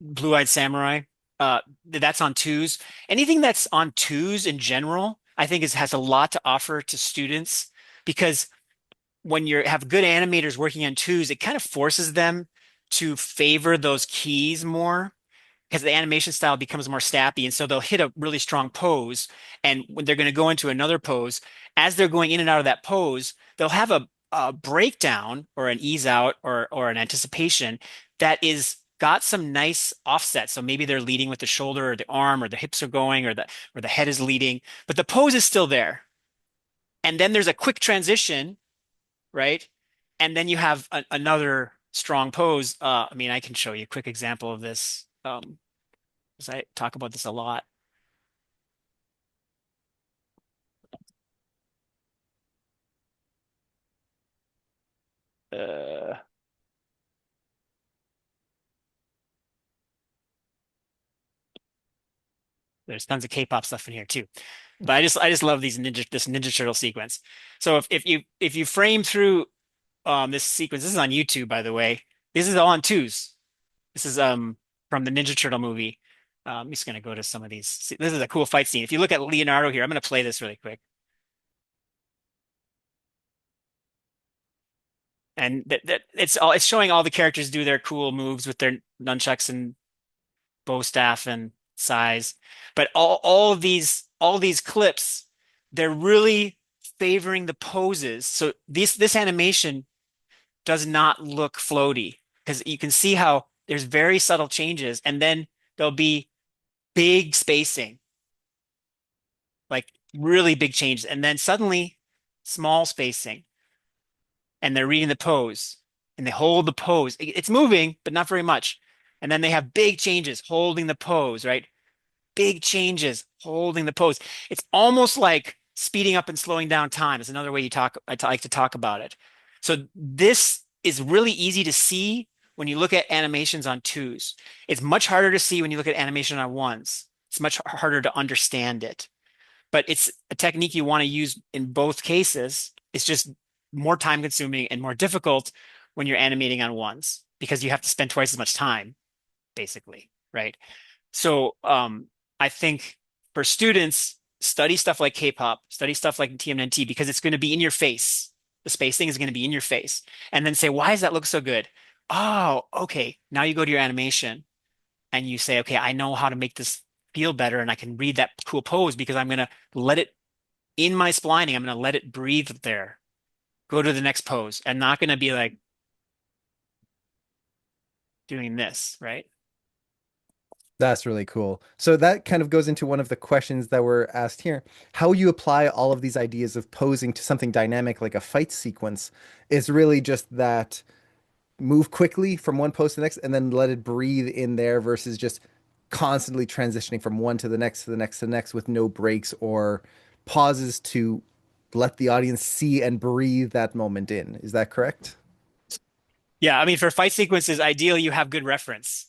Blue-Eyed Samurai. That's on twos. Anything that's on twos in general, I think has a lot to offer to students because when you have good animators working on twos, it kind of forces them to favor those keys more because the animation style becomes more snappy. And so they'll hit a really strong pose. And when they're going to go into another pose, as they're going in and out of that pose, they'll have a breakdown or an ease out or an anticipation that is got some nice offset. So maybe they're leading with the shoulder or the arm or the hips are going or the head is leading, but the pose is still there. And then there's a quick transition, right? And then you have another strong pose. I mean, I can show you a quick example of this. Because I talk about this a lot. Uh, there's tons of K-pop stuff in here too. But I just love this Ninja Turtle sequence. So if you frame through this sequence, this is on YouTube, by the way. This is all on twos. This is from the Ninja Turtle movie. I'm just gonna go to some of these. This is a cool fight scene. If you look at Leonardo here, I'm gonna play this really quick. And that it's showing all the characters do their cool moves with their nunchucks and bow staff and size. But all these clips, they're really favoring the poses. So this animation does not look floaty because you can see how there's very subtle changes, and then there'll be big spacing, like really big changes, and then suddenly small spacing, and they're reading the pose and they hold the pose. It's moving, but not very much. And then they have big changes holding the pose, right? Big changes holding the pose. It's almost like speeding up and slowing down time is another way like to talk about it. So this is really easy to see when you look at animations on twos. It's much harder to see when you look at animation on ones. It's much harder to understand it, but it's a technique you want to use in both cases. It's just more time consuming and more difficult when you're animating on ones because you have to spend twice as much time, basically, right? So I think for students, study stuff like K-pop, study stuff like TMNT because it's going to be in your face. The spacing is going to be in your face. And then say, why does that look so good? Oh, okay. Now you go to your animation and you say, okay, I know how to make this feel better and I can read that cool pose because I'm going to let it in my splining. I'm going to let it breathe there. Go to the next pose. I'm not going to be like doing this, right? That's really cool. So that kind of goes into one of the questions that were asked here. How you apply all of these ideas of posing to something dynamic like a fight sequence is really just that move quickly from one pose to the next and then let it breathe in there versus just constantly transitioning from one to the next to the next to the next with no breaks or pauses to let the audience see and breathe that moment in. Is that correct? Yeah, I mean, for fight sequences, ideally you have good reference.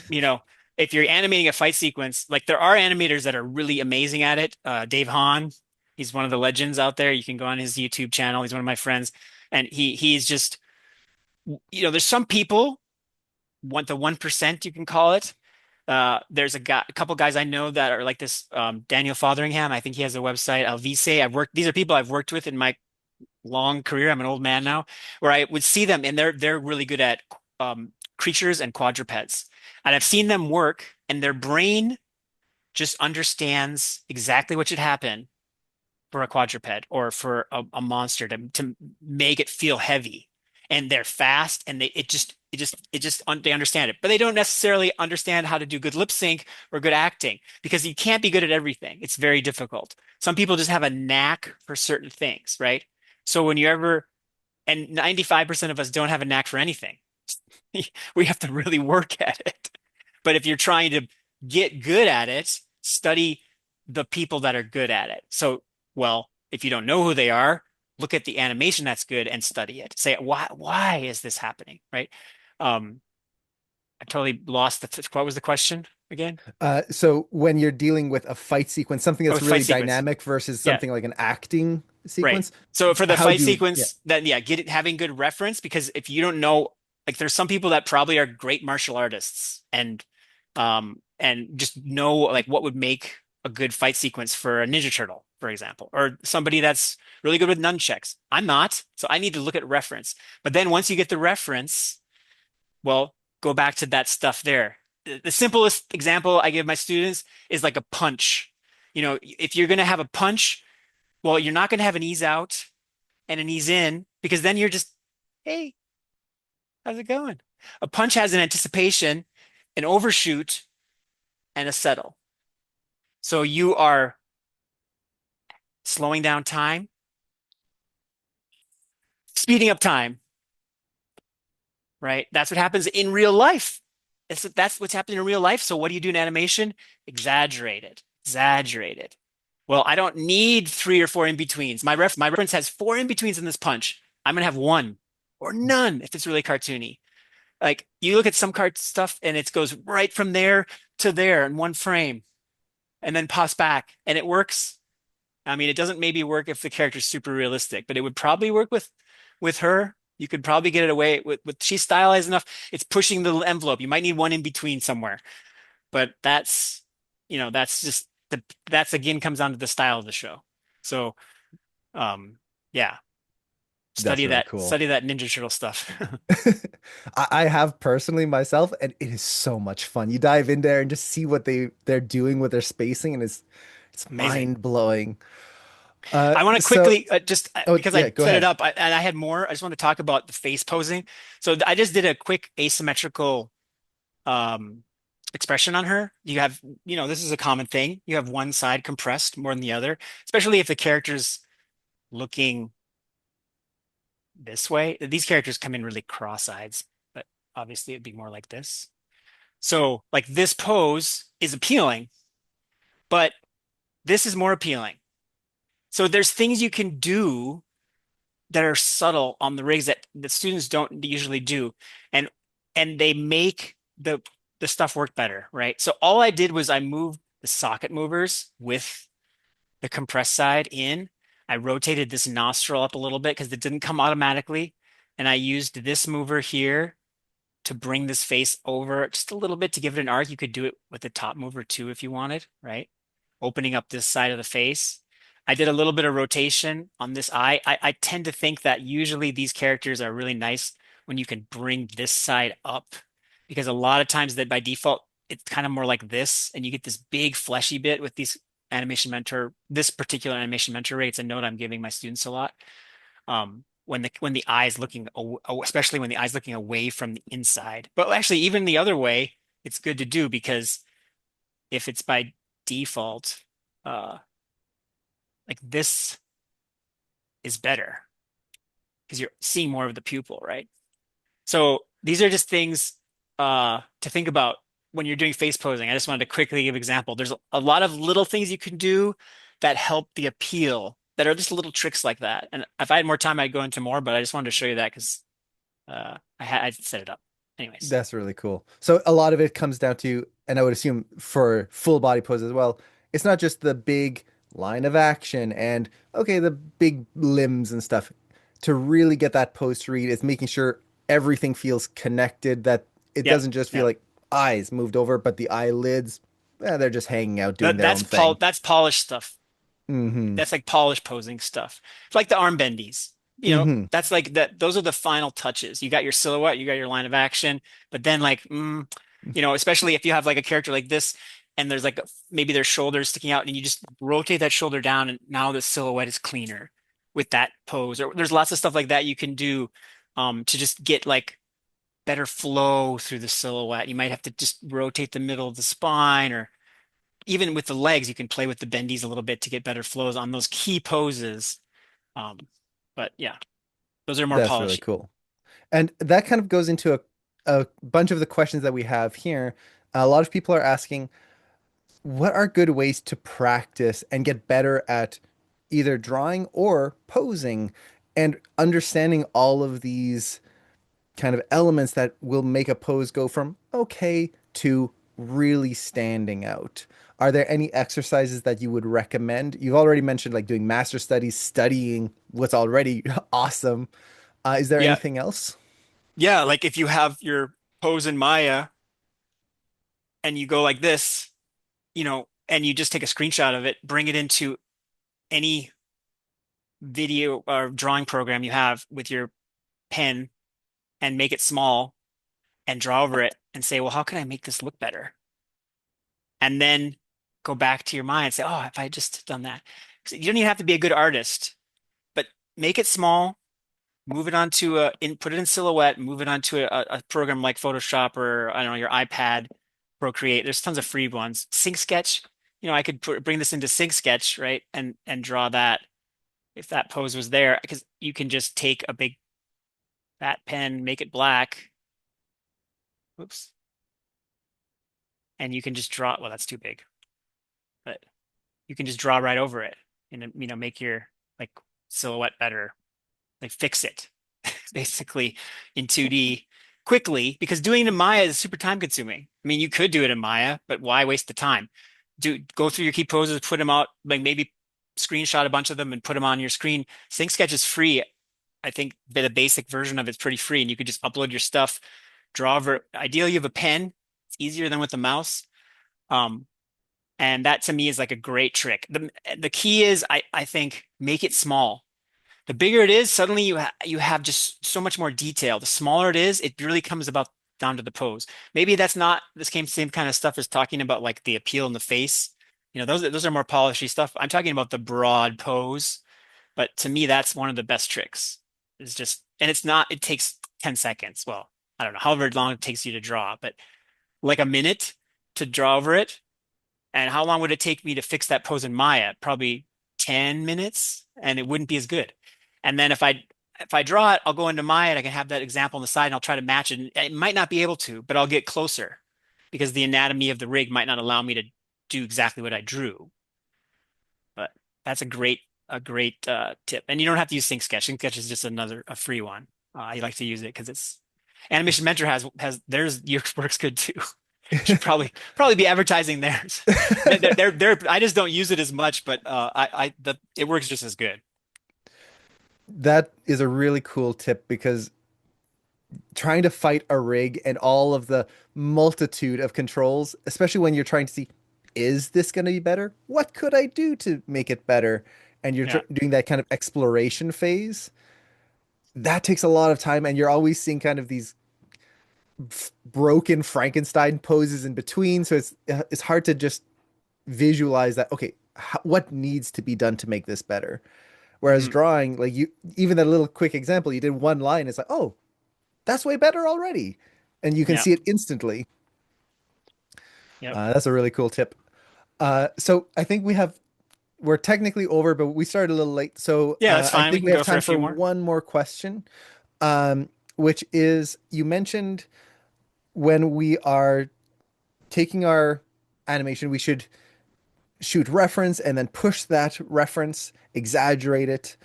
You know, if you're animating a fight sequence, like there are animators that are really amazing at it. Dave Hahn, he's one of the legends out there. You can go on his YouTube channel. He's one of my friends, and he's just, there's some people want the 1%, you can call it. There's a couple guys I know that are like this. Daniel Fotheringham, I think he has a website. Alvise, these are people I've worked with in my long career. I'm an old man now, where I would see them and they're really good at creatures and quadrupeds. And I've seen them work and their brain just understands exactly what should happen for a quadruped or for a monster to make it feel heavy. And they're fast and they understand it, but they don't necessarily understand how to do good lip sync or good acting because you can't be good at everything. It's very difficult. Some people just have a knack for certain things, right? So when you ever, and 95% of us don't have a knack for anything. We have to really work at it. But if you're trying to get good at it, study the people that are good at it. So, well, if you don't know who they are, look at the animation that's good and study it. Say, why is this happening? Right? Um, I totally lost what was the question again? So when you're dealing with a fight sequence, something Oh, that's fight really sequence. dynamic versus Yeah. something like an acting Right. sequence, So for the how fight do you, yeah. sequence, then yeah, get it having good reference because if you don't know, like there's some people that probably are great martial artists and just know like what would make a good fight sequence for a Ninja Turtle, for example, or somebody that's really good with nunchucks. I'm not, so I need to look at reference. But then once you get the reference, well, go back to that stuff there. The simplest example I give my students is like a punch. If you're going to have a punch, well, you're not going to have an ease out and an ease in because then you're just, hey, how's it going? A punch has an anticipation, an overshoot, and a settle. So you are slowing down time, speeding up time, right? That's what happens in real life. That's what's happening in real life. So what do you do in animation? Exaggerate it, exaggerate it. Well, I don't need three or four in-betweens. My reference has four in-betweens in this punch. I'm gonna have one or none if it's really cartoony. Like you look at some cart stuff and it goes right from there to there in one frame and then pops back and it works. I mean, it doesn't maybe work if the character's super realistic, but it would probably work with her. You could probably get it away with she's stylized enough. It's pushing the envelope. You might need one in between somewhere, but that's just that's again comes down to the style of the show. So, um, yeah, That's really cool. study that Ninja Turtle stuff. I have personally myself, and it is so much fun. You dive in there and just see what they're doing with their spacing, and it's Amazing. mind blowing. I want to So quickly just oh because yeah, I go set it ahead. up and I had more. I just want to talk about the face posing. So I just did a quick asymmetrical um, expression on her. You have, this is a common thing. You have one side compressed more than the other, especially if the character's looking this way. These characters come in really cross-eyed, but obviously it'd be more like this. So, like this pose is appealing, but this is more appealing. So there's things you can do that are subtle on the rigs that the students don't usually do, and they make the stuff work better, right? So all I did was I moved the socket movers with the compressed side in. I rotated this nostril up a little bit because it didn't come automatically, and I used this mover here to bring this face over just a little bit to give it an arc. You could do it with the top mover too if you wanted, right? Opening up this side of the face. I did a little bit of rotation on this eye. I tend to think that usually these characters are really nice when you can bring this side up because a lot of times that by default, it's kind of more like this and you get this big fleshy bit with these animation mentor, this particular animation mentor rate. It's a note I'm giving my students a lot. When the eye is looking, especially when the eye is looking away from the inside. But actually, even the other way, it's good to do because if it's by default, uh, like this is better because you're seeing more of the pupil, right? So these are just things to think about when you're doing face posing. I just wanted to quickly give an example. There's a lot of little things you can do that help the appeal that are just little tricks like that. And if I had more time, I'd go into more, but I just wanted to show you that because I set it up. Anyways, That's really cool. So a lot of it comes down to, and I would assume for full body pose as well, it's not just the big line of action and okay, the big limbs and stuff. To really get that pose to read, it's making sure everything feels connected, that it yep, doesn't just feel yep. like eyes moved over, but the eyelids, they're just hanging out doing their own thing. That's polished stuff. Mm-hmm. That's like polish posing stuff. It's like the arm bendies. Mm-hmm. That's like that. Those are the final touches. You got your silhouette, you got your line of action, but then like, especially if you have like a character like this, and there's like maybe their shoulders sticking out, and you just rotate that shoulder down, and now the silhouette is cleaner with that pose. Or there's lots of stuff like that you can do, to just get like better flow through the silhouette. You might have to just rotate the middle of the spine, or even with the legs, you can play with the bendies a little bit to get better flows on those key poses. Um, but yeah, those are more That's really polished. cool. And that kind of goes into a bunch of the questions that we have here. A lot of people are asking, what are good ways to practice and get better at either drawing or posing and understanding all of these kind of elements that will make a pose go from okay to really standing out? Are there any exercises that you would recommend? You've already mentioned like doing master studies, studying what's already awesome. Is there Yeah, anything else? yeah. Like if you have your pose in Maya and you go like this, and you just take a screenshot of it, bring it into any video or drawing program you have with your pen and make it small and draw over it and say, well, how can I make this look better? And then go back to your mind and say, oh, if I just done that. So you don't even have to be a good artist, but make it small, move it onto put it in Silhouette, move it onto a program like Photoshop or I don't know, your iPad, Procreate. There's tons of free ones. Sync Sketch, I could bring this into Sync Sketch, right? And draw that if that pose was there, because you can just take a big fat pen, make it black. Whoops. And you can just draw, well, that's too big, but you can just draw right over it and make your like silhouette better, like fix it basically in 2D quickly because doing it in Maya is super time consuming. I mean, you could do it in Maya, but why waste the time? Go through your key poses, put them out, like maybe screenshot a bunch of them and put them on your screen. Sync Sketch is free. I think the basic version of it's pretty free, and you could just upload your stuff, draw over. Ideally, you have a pen. It's easier than with the mouse. Um, and that to me is like a great trick. The key is I think make it small. The bigger it is, suddenly you have just so much more detail. The smaller it is, it really comes about down to the pose. Maybe that's not this same kind of stuff as talking about like the appeal in the face. Those are more polishy stuff. I'm talking about the broad pose. But to me, that's one of the best tricks. It's just, and it's not, it takes 10 seconds. Well, I don't know, however long it takes you to draw, but like a minute. to draw over it. And how long would it take me to fix that pose in Maya? Probably 10 minutes, and it wouldn't be as good. And then if I draw it, I'll go into Maya and I can have that example on the side and I'll try to match it. And it might not be able to, but I'll get closer because the anatomy of the rig might not allow me to do exactly what I drew. But that's a great tip. And you don't have to use Sync Sketch. Sync Sketch is just a free one. I like to use it because it's Animation Mentor has theirs works good too. Should probably be advertising theirs. I just don't use it as much, but it works just as good. That is a really cool tip because trying to fight a rig and all of the multitude of controls, especially when you're trying to see, is this going to be better? What could I do to make it better? And you're Yeah. doing that kind of exploration phase. That takes a lot of time, and you're always seeing kind of these broken Frankenstein poses in between. So it's hard to just visualize that. Okay, what needs to be done to make this better? Whereas Mhm. drawing, like you, even that little quick example, you did one line. It's like, oh, that's way better already, and you can Yeah. see it instantly. Yep. That's a really cool tip. So I think we're technically over, but we started a little late. So Yeah, that's I fine. We think can we have go for time a for few more. one more question, um, which is you mentioned when we are taking our animation, we should shoot reference and then push that reference, exaggerate it.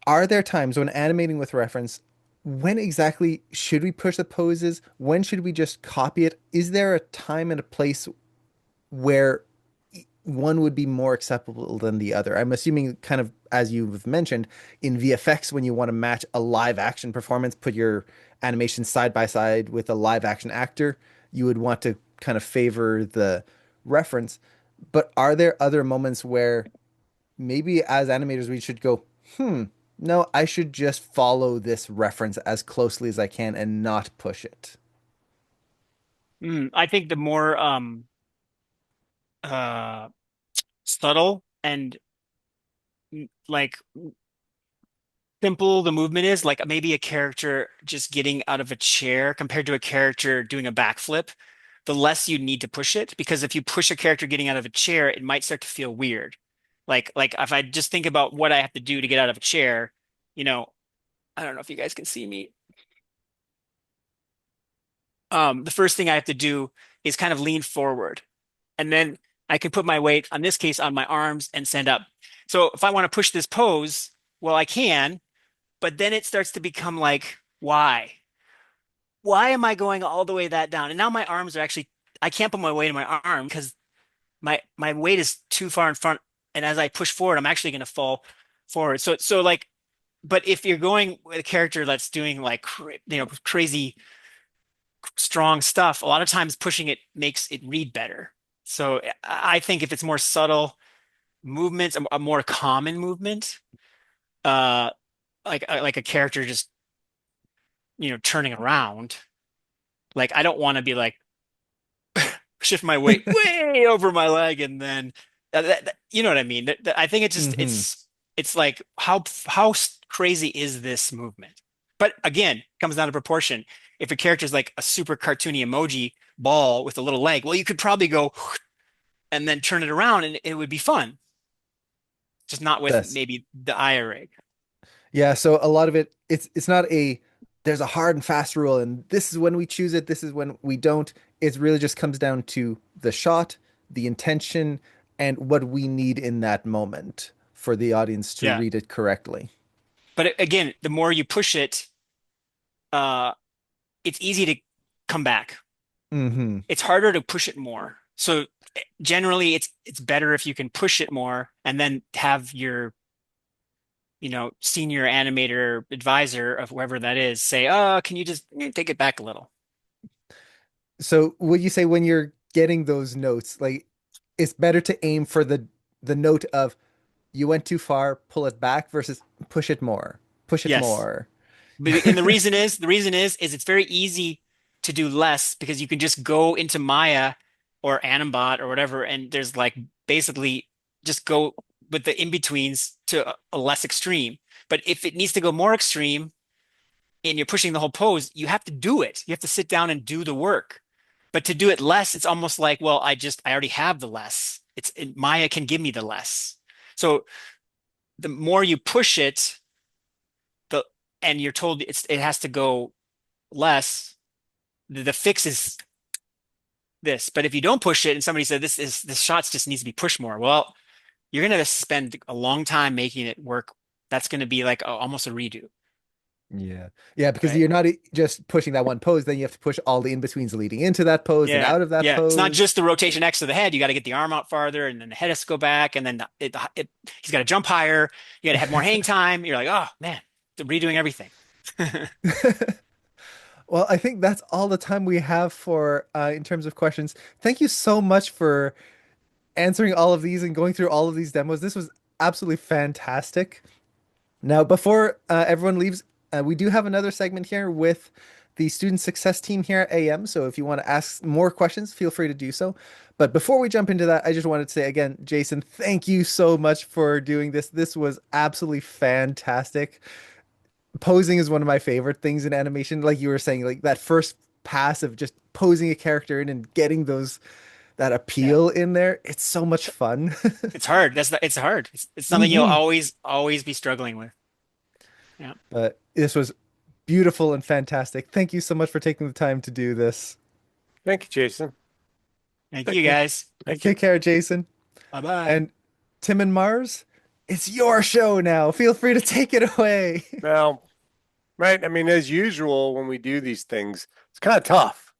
Are there times when animating with reference, when exactly should we push the poses? When should we just copy it? Is there a time and a place where one would be more acceptable than the other? I'm assuming, kind of as you've mentioned, in VFX, when you want to match a live action performance, put your animation side by side with a live action actor, you would want to kind of favor the reference. But are there other moments where maybe as animators we should go, no, I should just follow this reference as closely as I can and not push it? I think the more uh subtle and like simple the movement is, like maybe a character just getting out of a chair compared to a character doing a backflip, the less you need to push it. Because if you push a character getting out of a chair, it might start to feel weird. Like if I just think about what I have to do to get out of a chair, you know, I don't know if you guys can see me. The first thing I have to do is kind of lean forward. And then I can put my weight, on this case, on my arms and stand up. So if I want to push this pose, well, I can, but then it starts to become like, why? Why am I going all the way that down? And now my arms are actually, I can't put my weight in my arm because my weight is too far in front. And as I push forward, I'm actually going to fall forward. So like, but if you're going with a character that's doing like, crazy strong stuff, a lot of times pushing it makes it read better. So I think if it's more subtle movements, a more common movement, uh, like a character just turning around, like I don't want to be like shift my weight way over my leg and then you know what I mean. I think it just Hmm. it's like how crazy is this movement? But again, it comes down to proportion. If a character is like a super cartoony emoji ball with a little leg, well, you could probably go and then turn it around and it would be fun. Just not with That's maybe the eye rig. Yeah, so a lot of it, it's not a there's a hard and fast rule and this is when we choose it, this is when we don't. It really just comes down to the shot, the intention, and what we need in that moment for the audience to Yeah. read it correctly. But again, the more you push it, uh, it's easy to come back. Hmm. It's harder to push it more. So generally, it's better if you can push it more and then have your, senior animator advisor of whoever that is say, "Oh, can you just take it back a little?" So would you say when you're getting those notes, like it's better to aim for the note of you went too far, pull it back versus push it Yes. more. And the reason is it's very easy to do less because you can just go into Maya or Animbot or whatever, and there's like basically just go with the in-betweens to a less extreme. But if it needs to go more extreme and you're pushing the whole pose, you have to do it. You have to sit down and do the work. But to do it less, it's almost like, well, I already have the less. Maya can give me the less. So the more you push it, the and you're told it has to go less, the fix is this. But if you don't push it and somebody said this shots just needs to be pushed more, well, you're gonna spend a long time making it work. That's gonna be like almost a redo, Yeah. Yeah, because right? you're not just pushing that one pose, then you have to push all the in-betweens leading into that pose and Yeah, out of that yeah. It's not pose. just the rotation X of the head. You got to get the arm out farther, and then the head has to go back, and then he's got to jump higher. You got to have more hang time. You're like, oh man, redoing everything. Well, I think that's all the time we have for in terms of questions. Thank you so much for answering all of these and going through all of these demos. This was absolutely fantastic. Now, before everyone leaves, we do have another segment here with the student success team here at AM. So if you want to ask more questions, feel free to do so. But before we jump into that, I just wanted to say again, Jason, thank you so much for doing this. This was absolutely fantastic. Posing is one of my favorite things in animation. Like you were saying, like that first pass of just posing a character in and getting that Yeah, appeal in there. It's so much fun. it's hard. It's hard. It's something you'll Hmm. always be struggling with. Yeah. But this was beautiful and fantastic. Thank you so much for taking the time to do this. Thank you, Jason. Thank you Thank you. guys. Thank you. Take care, Jason. Bye bye. And Tim and Mars, it's your show now. Feel free to take it away. Now, right, I mean, as usual, when we do these things, it's kind of tough,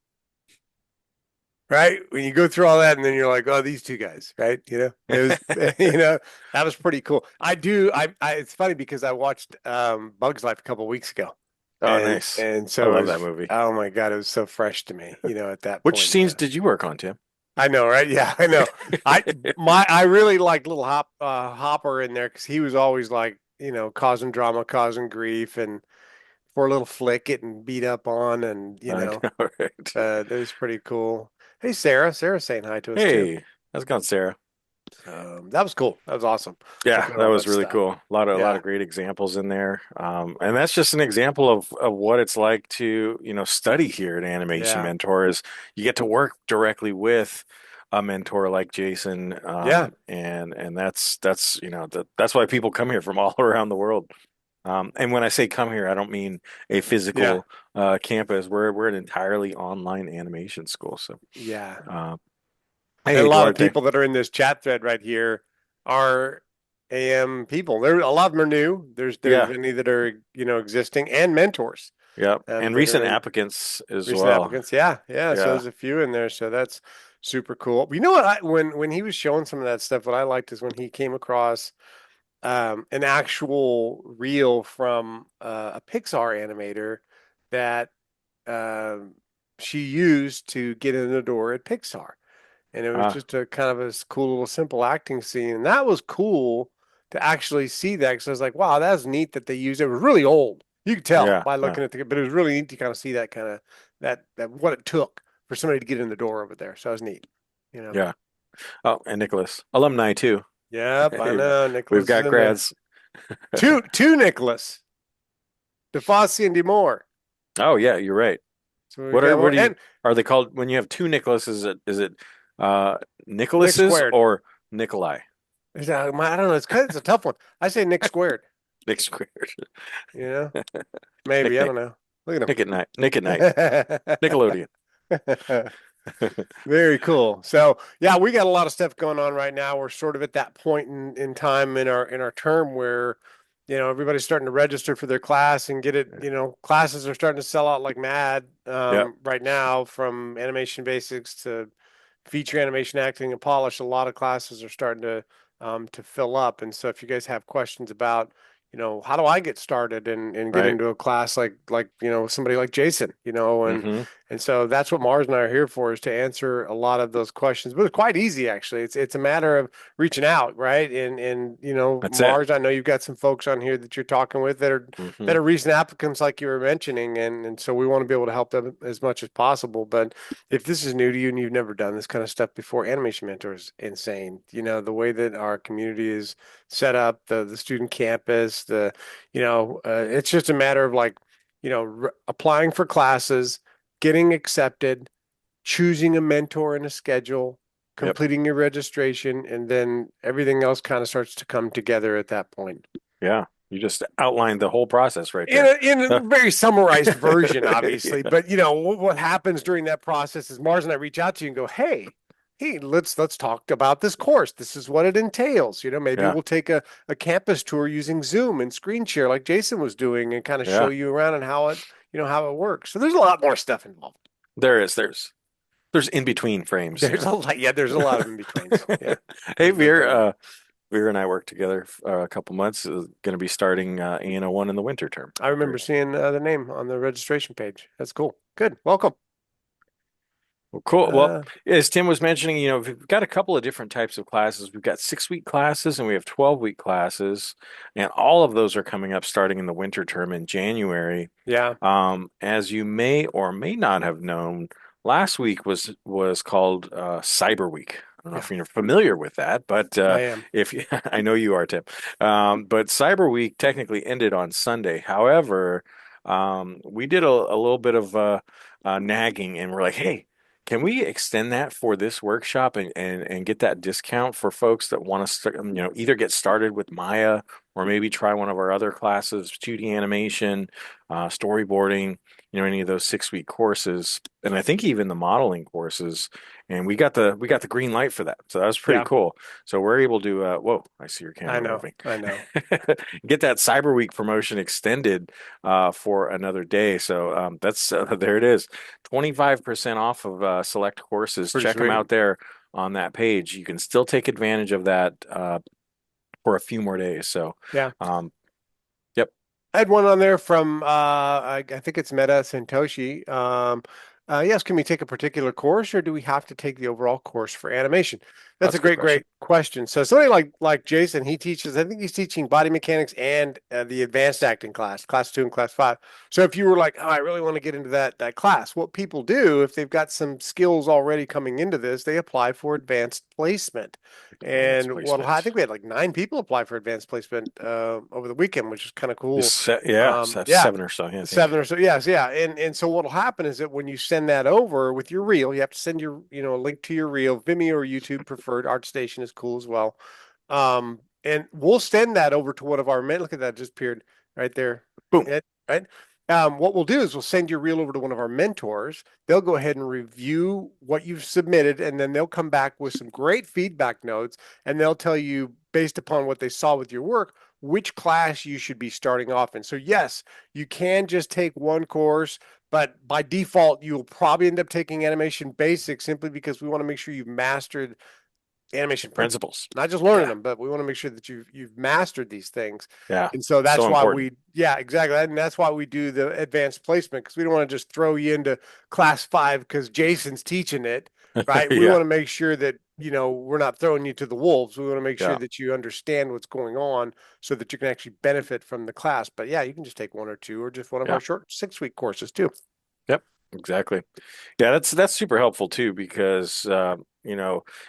right? When you go through all that and then you're like, oh, these two guys, right? It was, that was pretty cool. It's funny because I watched Bugs Life a couple weeks ago. Oh, And nice. and I so it love was, that movie. oh my God, it was so fresh to me, at that Which point. scenes did you work on, Tim? I know, right? Yeah, I know. I really liked little Hopper in there because he was always like, causing drama, causing grief, and for a little flick getting beat up on, and I know, right? that was pretty cool. Hey, Sarah. Sarah's saying hi to us too. Hey, how's it going, Sarah? That was cool. That was awesome. Yeah, Looking at that all was that really stuff. cool. A lot Yeah, of great examples in there. And that's just an example of what it's like to, study here at Animation yeah, Mentor is you get to work directly with a mentor like Jason. yeah, And that's why people come here from all around the world. And when I say come here, I don't mean a yeah, physical campus. We're an entirely online animation school. So yeah. uh, And hey, a lot of Duarte. people that are in this chat thread right here are AM people. A lot of them are new. There's Yeah. many that are existing and mentors Yep. And that are recent in applicants as recent well. applicants. Yeah, yeah. So Yeah. there's a few in there. So that's super cool. But you know what? When he was showing some of that stuff, what I liked is when he came across an actual reel from a Pixar animator that um she used to get in the door at Pixar. And it was Uh, just a kind of a cool little simple acting scene. And that was cool to actually see that because I was like, wow, that was neat that they used it. It was really old. You could tell yeah. by Yeah. looking at but it was really neat to kind of see that kind of that what it took for somebody to get in the door over there. So that was neat. You know. Yeah. Oh, and Nicholas, alumni too. Yep, I know. We've Nicholas is got in there. grads. Two Nicholas, DeFosse and Demore. Oh yeah, you're right. So we got What one do you and are they called when you have two Nicholases? Is it Nick Nicholases squared. or Nikolai? I don't know. It's a tough one. I say Nick squared. Nick squared. You know, maybe I Nick don't know. Look Nick at night. Nick at night. at Nickelodeon. him. Very cool. So yeah, we got a lot of stuff going on right now. We're sort of at that point in time in our term where, everybody's starting to register for their class and get it, classes are starting to sell out like mad Yeah. right now from animation basics to feature animation acting and polish. A lot of classes are starting to fill up. And so if you guys have questions about how do I get started and get Right. into a class like somebody like Jason, Hmm. and so that's what Mars and I are here for, is to answer a lot of those questions. But it's quite easy, actually. It's a matter of reaching out, right? And That's it. Mars, I know you've got some folks on here that you're talking with that are Hmm. recent applicants, like you were mentioning, and so we want to be able to help them as much as possible. But if this is new to you and you've never done this kind of stuff before, Animation Mentor is insane. The way that our community is set up, the student campus, it's just a matter of like, applying for classes, getting accepted, choosing a mentor and a schedule, Yep. completing your registration, and then everything else kind of starts to come together at that point. Yeah. You just outlined the whole process right In there. a very summarized version, obviously. Yeah. But what happens during that process is Mars and I reach out to you and go, hey, let's talk about this course. This is what it entails. Maybe Yeah. we'll take a campus tour using Zoom and screen share like Jason was doing and kind of show Yeah. you around and how it works. So there's a lot more stuff involved. There's in between frames. There's a lot. Yeah, there's a lot of in betweens. Yeah. Hey, There's no doubt about it. Veer and I worked together a couple months. Going to be starting ANO1 in the winter term. I remember seeing the name on the registration page. That's cool. Good. Welcome. Well, cool. Well, Uh, as Tim was mentioning, we've got a couple of different types of classes. We've got 6-week classes and we have 12-week classes, and all of those are coming up starting in the winter term in January. yeah. As you may or may not have known, last week was called Cyber Week. I don't know if you're familiar with that, but I am. if you, I know you are, Tim. But Cyber Week technically ended on Sunday. However, we did a little bit of nagging, and we're like, hey, can we extend that for this workshop and get that discount for folks that want to start, either get started with Maya or maybe try one of our other classes, 2D animation, storyboarding, any of those 6-week courses, and I think even the modeling courses. And we got the green light for that, so that was pretty Yeah. cool. So we're able to whoa, I see your camera moving. I know. Get that Cyber Week promotion extended for another day. So that's there it is, 25% off of select courses. Pretty Check them sweet. out there on that page. You can still take advantage of that for a few more days. So Yeah. yep. I had one on there from I think it's Meta Santoshi. Yes, can we take a particular course or do we have to take the overall course for animation? That's That's a a good great question. So somebody like Jason, he teaches, I think he's teaching body mechanics and the advanced acting class 2 and class 5. So if you were like, oh, I really want to get into that class, what people do if they've got some skills already coming into this, they apply for advanced placement. And I think we had like 9 people apply for advanced placement over the weekend, which is kind of cool. Yeah, 7 or so. Yeah, I think. 7 or so. Yes, yeah. And so what'll happen is that when you send that over with your reel, you have to send your, a link to your reel. Vimeo or YouTube preferred. ArtStation is cool as well. And we'll send that over to one of our men. Look at that, just appeared right there. Boom. Right. What we'll do is we'll send your reel over to one of our mentors. They'll go ahead and review what you've submitted, and then they'll come back with some great feedback notes, and they'll tell you, based upon what they saw with your work, which class you should be starting off in. So yes, you can just take one course, but by default, you'll probably end up taking animation basics simply because we want to make sure you've mastered animation principles, not just learning them, but we want to make sure that you've mastered these things. Yeah. And so that's why important. exactly. And that's why we do the advanced placement, because we don't want to just throw you into class 5 because Jason's teaching it, right? We Yeah. want to make sure that, we're not throwing you to the wolves. We want to make sure Yeah. that you understand what's going on so that you can actually benefit from the class. But yeah, you can just take 1 or 2 or just one of our short 6-week courses too. Yep, exactly. Yeah, that's super helpful too, because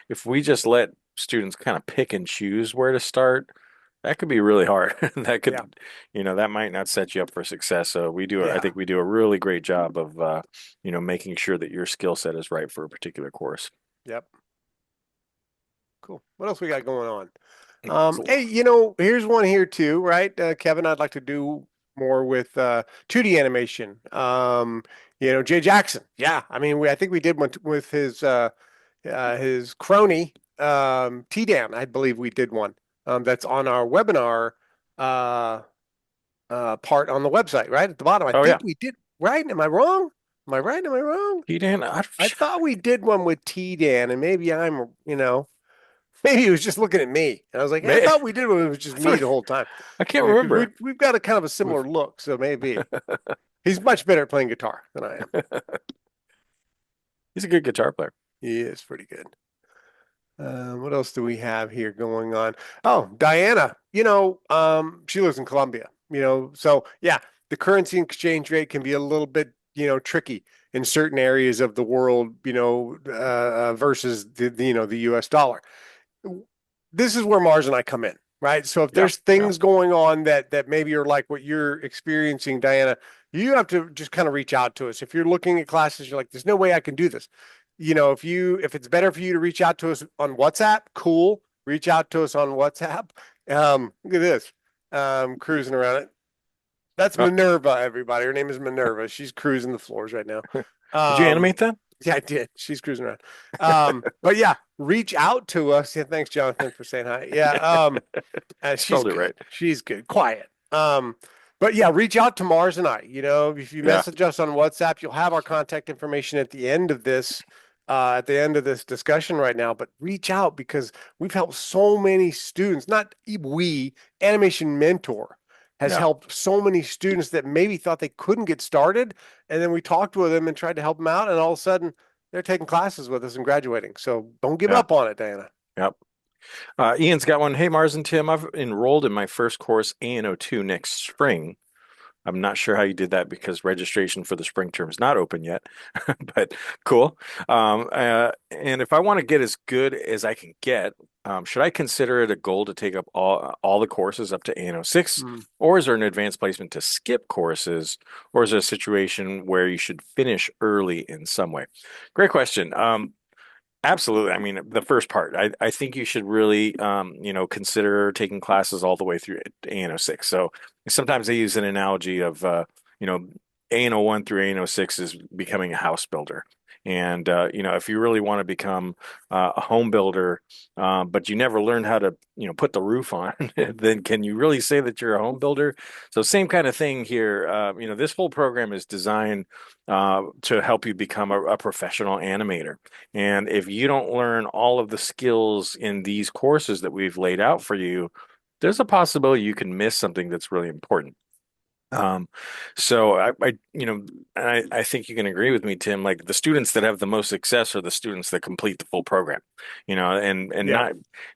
if we just let students kind of pick and choose where to start, that could be really hard. That could, that might not set you up for success. So I think we do a really great job of making sure that your skill set is right for a particular course. Yep. Cool. What else we got going on? Cool. Hey, here's one here too, right? Kevin, I'd like to do more with 2D animation. Jay Jackson. Yeah, I mean, I think we did one with his crony T-Dan. I believe we did one that's on our webinar part on the website, right at the bottom. I think we did. Right? Am I wrong? Am I right? Am I wrong? T-Dan, I thought we did one with T-Dan, and maybe maybe he was just looking at me. And I was like, I thought we did one. It was just me the whole time. I can't remember. We've got a kind of a similar look, so maybe. He's much better at playing guitar than I am. He's a good guitar player. He is pretty good. What else do we have here going on? Oh, Diana, she lives in Colombia, so yeah, the currency exchange rate can be a little bit, tricky in certain areas of the world, versus the US dollar. This is where Mars and I come in, right? So if there's things going on that maybe are like what you're experiencing, Diana, you have to just kind of reach out to us. If you're looking at classes, you're like, there's no way I can do this. if it's better for you to reach out to us on WhatsApp, cool. Reach out to us on WhatsApp. Look at this. Cruising around it. That's Oh, Minerva, everybody. Her name is Minerva. She's cruising the floors right now. did you animate that? Yeah, I did. She's cruising around. But yeah, reach out to us. Yeah, thanks, Jonathan, for saying hi. Yeah, she's Spelled it good. right. She's good. Quiet. But yeah, reach out to Mars and I. If you Yeah. message us on WhatsApp, you'll have our contact information at the end of this. At the end of this discussion right now, but reach out because we've helped so many students. Not we, Animation Mentor has Yeah. helped so many students that maybe thought they couldn't get started, and then we talked with them and tried to help them out, and all of a sudden they're taking classes with us and graduating. So don't give Yeah. up on it, Diana. Yep. Ian's got one. Hey, Mars and Tim, I've enrolled in my first course ANO2 next spring. I'm not sure how you did that because registration for the spring term is not open yet, but cool. And if I want to get as good as I can get, should I consider it a goal to take up all the courses up to ANO6, Mm. or is there an advanced placement to skip courses, or is there a situation where you should finish early in some way? Great question. Absolutely. I mean, the first part, I think you should really, consider taking classes all the way through ANO6. So sometimes I use an analogy of, ANO1 through ANO6 is becoming a house builder. And, if you really want to become a home builder, but you never learned how to, put the roof on, then can you really say that you're a home builder? So same kind of thing here. This whole program is designed to help you become a professional animator. And if you don't learn all of the skills in these courses that we've laid out for you, there's a possibility you can miss something that's really important. Um, so I think you can agree with me, Tim. Like the students that have the most success are the students that complete the full program, and Yeah. not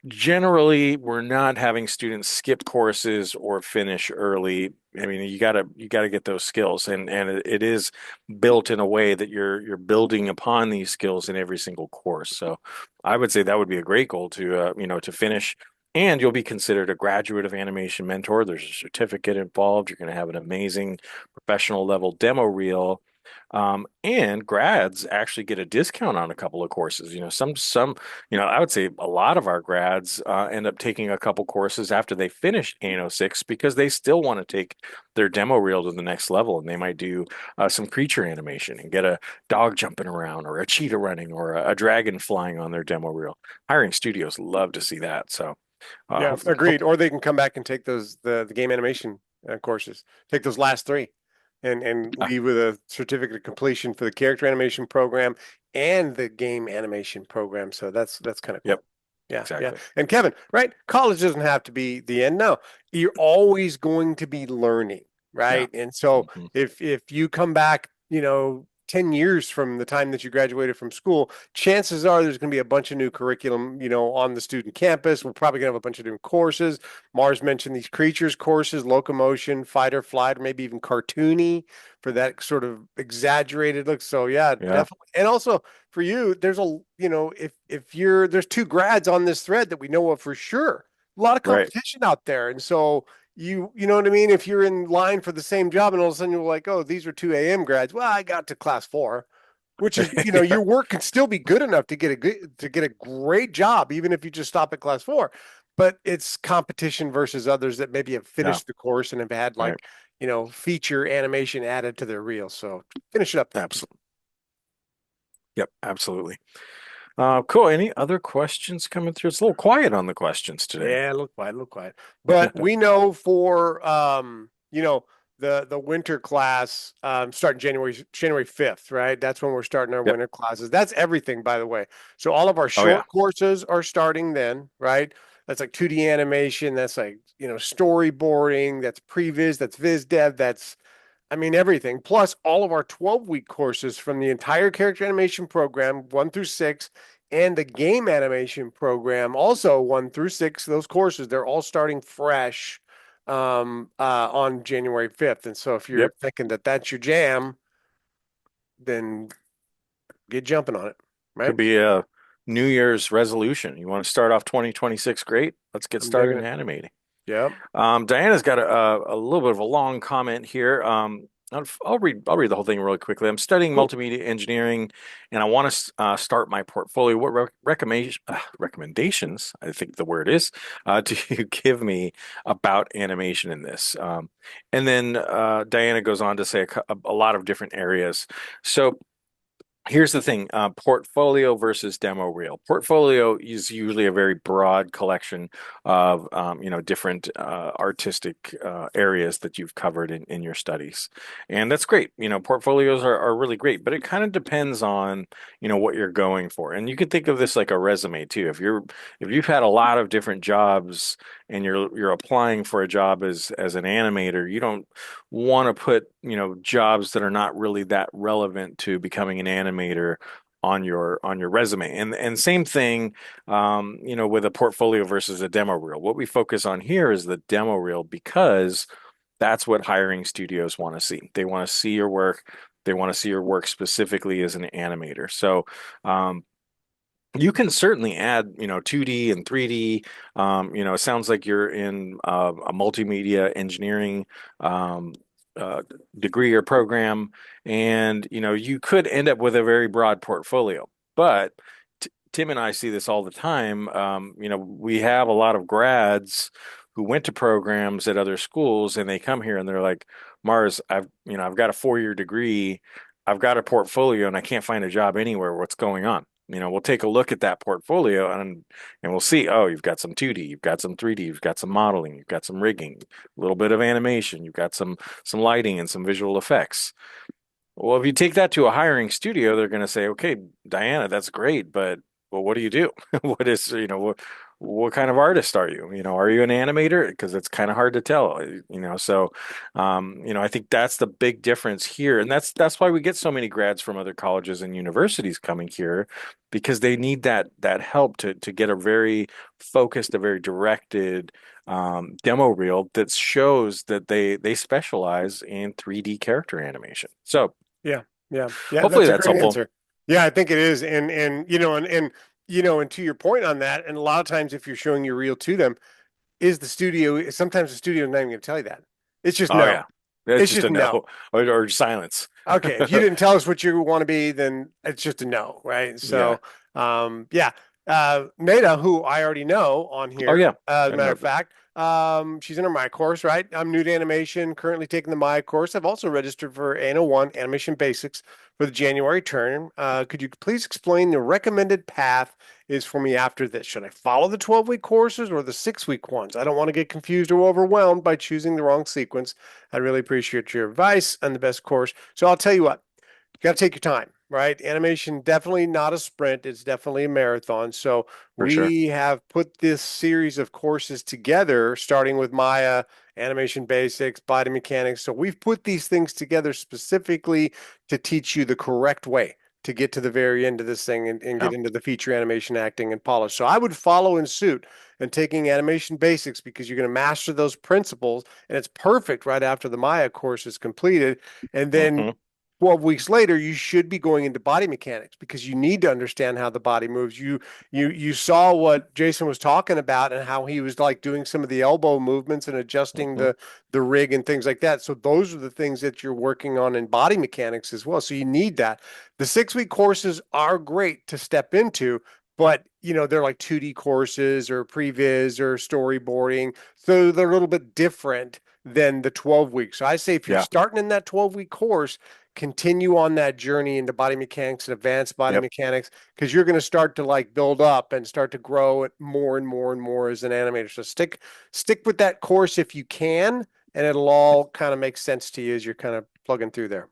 generally we're not having students skip courses or finish early. I mean, you gotta get those skills, and it is built in a way that you're building upon these skills in every single course. So I would say that would be a great goal to finish, and you'll be considered a graduate of Animation Mentor. There's a certificate involved. You're going to have an amazing professional level demo reel. And grads actually get a discount on a couple of courses. I would say a lot of our grads end up taking a couple courses after they finish ANO6 because they still want to take their demo reel to the next level. And they might do some creature animation and get a dog jumping around or a cheetah running or a dragon flying on their demo reel. Hiring studios love to see that. So. Yeah, Hopefully, agreed. Or they can come back and take the game animation courses. Take those last three, and leave with a certificate of completion for the character animation program and the game animation program. So that's kind of cool. yep, Yeah, exactly. yeah. And Kevin, right? College doesn't have to be the end. No, you're always going to be learning, Yeah. right? And so Mhm. if you come back, 10 years from the time that you graduated from school, chances are there's going to be a bunch of new curriculum, on the student campus. We're probably going to have a bunch of new courses. Mars mentioned these creatures courses, locomotion, fight or flight, or maybe even cartoony for that sort of exaggerated look. So yeah, Yeah. definitely. And also for you, there's if there's two grads on this thread that we know of for sure. A lot of Right. competition out there. And so you know what I mean? If you're in line for the same job and all of a sudden you're like, oh, these are 2 a.m. grads. Well, I got to class 4, which is, your work can still be good enough to get a great job, even if you just stop at class 4. But it's competition versus others that maybe have Yeah. finished the course and have had Right. feature animation added to their reel. So finish it up. Absolutely. Yep. Absolutely. Cool. Any other questions coming through? It's a little quiet on the questions today. Yeah, look quiet, look quiet. But we know for the winter class starting January 5th, right? That's when we're starting our Yep. winter classes. That's everything, by the way. So all of our Oh yeah. short courses are starting then, right? That's like 2D animation, that's like, storyboarding, that's previs, that's viz dev, everything. Plus all of our 12-week courses from the entire character animation program, 1 through 6, and the game animation program, also 1 through 6. Those courses, they're all starting fresh on January 5th. And so if you're Yep. thinking that that's your jam, then get jumping on it, Could right? be a New Year's resolution. You want to start off 2026? Great. Let's get I'm started digging in it. animating. Yep. Diana's got a little bit of a long comment here. I'll read the whole thing really quickly. I'm studying Cool. multimedia engineering, and I want to start my portfolio. What recommendations, I think the word is, do you give me about animation in this? And then Diana goes on to say a lot of different areas. So here's the thing, portfolio versus demo reel. Portfolio is usually a very broad collection of, different artistic areas that you've covered in your studies. And that's great. Portfolios are really great, but it kind of depends on, what you're going for. And you could think of this like a resume too. If you've had a lot of different jobs and you're applying for a job as an animator, you don't want to put, jobs that are not really that relevant to becoming an animator on your resume. And same thing, with a portfolio versus a demo reel. What we focus on here is the demo reel because that's what hiring studios want to see. They want to see your work. They want to see your work specifically as an animator. So, you can certainly add, 2D and 3D. It sounds like you're in a multimedia engineering um, uh, degree or program, and you could end up with a very broad portfolio. But Tim and I see this all the time. We have a lot of grads who went to programs at other schools, and they come here and they're like, "Mars, I've got a 4-year degree, I've got a portfolio, and I can't find a job anywhere. What's going on?" We'll take a look at that portfolio and we'll see, oh, you've got some 2D, you've got some 3D, you've got some modeling, you've got some rigging, a little bit of animation, you've got some lighting and some visual effects. Well, if you take that to a hiring studio, they're going to say, okay, Diana, that's great, but well, what do you do? What is, what kind of artist are you? Are you an animator? Because it's kind of hard to tell, So, I think that's the big difference here, and that's why we get so many grads from other colleges and universities coming here, because they need that help to get a very focused, a very directed demo reel that shows that they specialize in 3D character animation. So. Yeah, yeah. Hopefully That's a that's great helpful. answer. Yeah, I think it is, and to your point on that, and a lot of times if you're showing your reel to them, is the studio? Sometimes the studio is not even going to tell you that. It's just Oh no. yeah, that's It's just just a no. no or silence. Okay, if you didn't tell us what you want to be, then it's just a no, right? Yeah. So, yeah. Nada, who I already know on Oh here, yeah. as a I matter know of that. fact, she's in her Maya course, right? I'm new to animation, currently taking the Maya course. I've also registered for ANO 1 Animation Basics for the January term. Could you please explain the recommended path is for me after this? Should I follow the 12-week courses or the 6-week ones? I don't want to get confused or overwhelmed by choosing the wrong sequence. I really appreciate your advice and the best course. So I'll tell you what, you got to take your time, right? Animation definitely not a sprint. It's definitely a marathon. So For sure. we have put this series of courses together, starting with Maya, animation basics, body mechanics. So we've put these things together specifically to teach you the correct way to get to the very end of this thing and Yeah. get into the feature animation, acting, and polish. So I would follow in suit and taking animation basics because you're going to master those principles, and it's perfect right after the Maya course is completed. And then Hmm. 12 weeks later, you should be going into body mechanics because you need to understand how the body moves. You saw what Jason was talking about and how he was like doing some of the elbow movements and adjusting Hmm. the rig and things like that. So those are the things that you're working on in body mechanics as well. So you need that. The 6-week courses are great to step into, but they're like 2D courses or previs or storyboarding. So they're a little bit different than the 12 weeks. So I say if you're Yeah. starting in that 12-week course, continue on that journey into body mechanics and advanced body Yep. mechanics because you're going to start to like build up and start to grow it more and more and more as an animator. So stick with that course if you can, and it'll all kind of make sense to you as you're kind of plugging through there.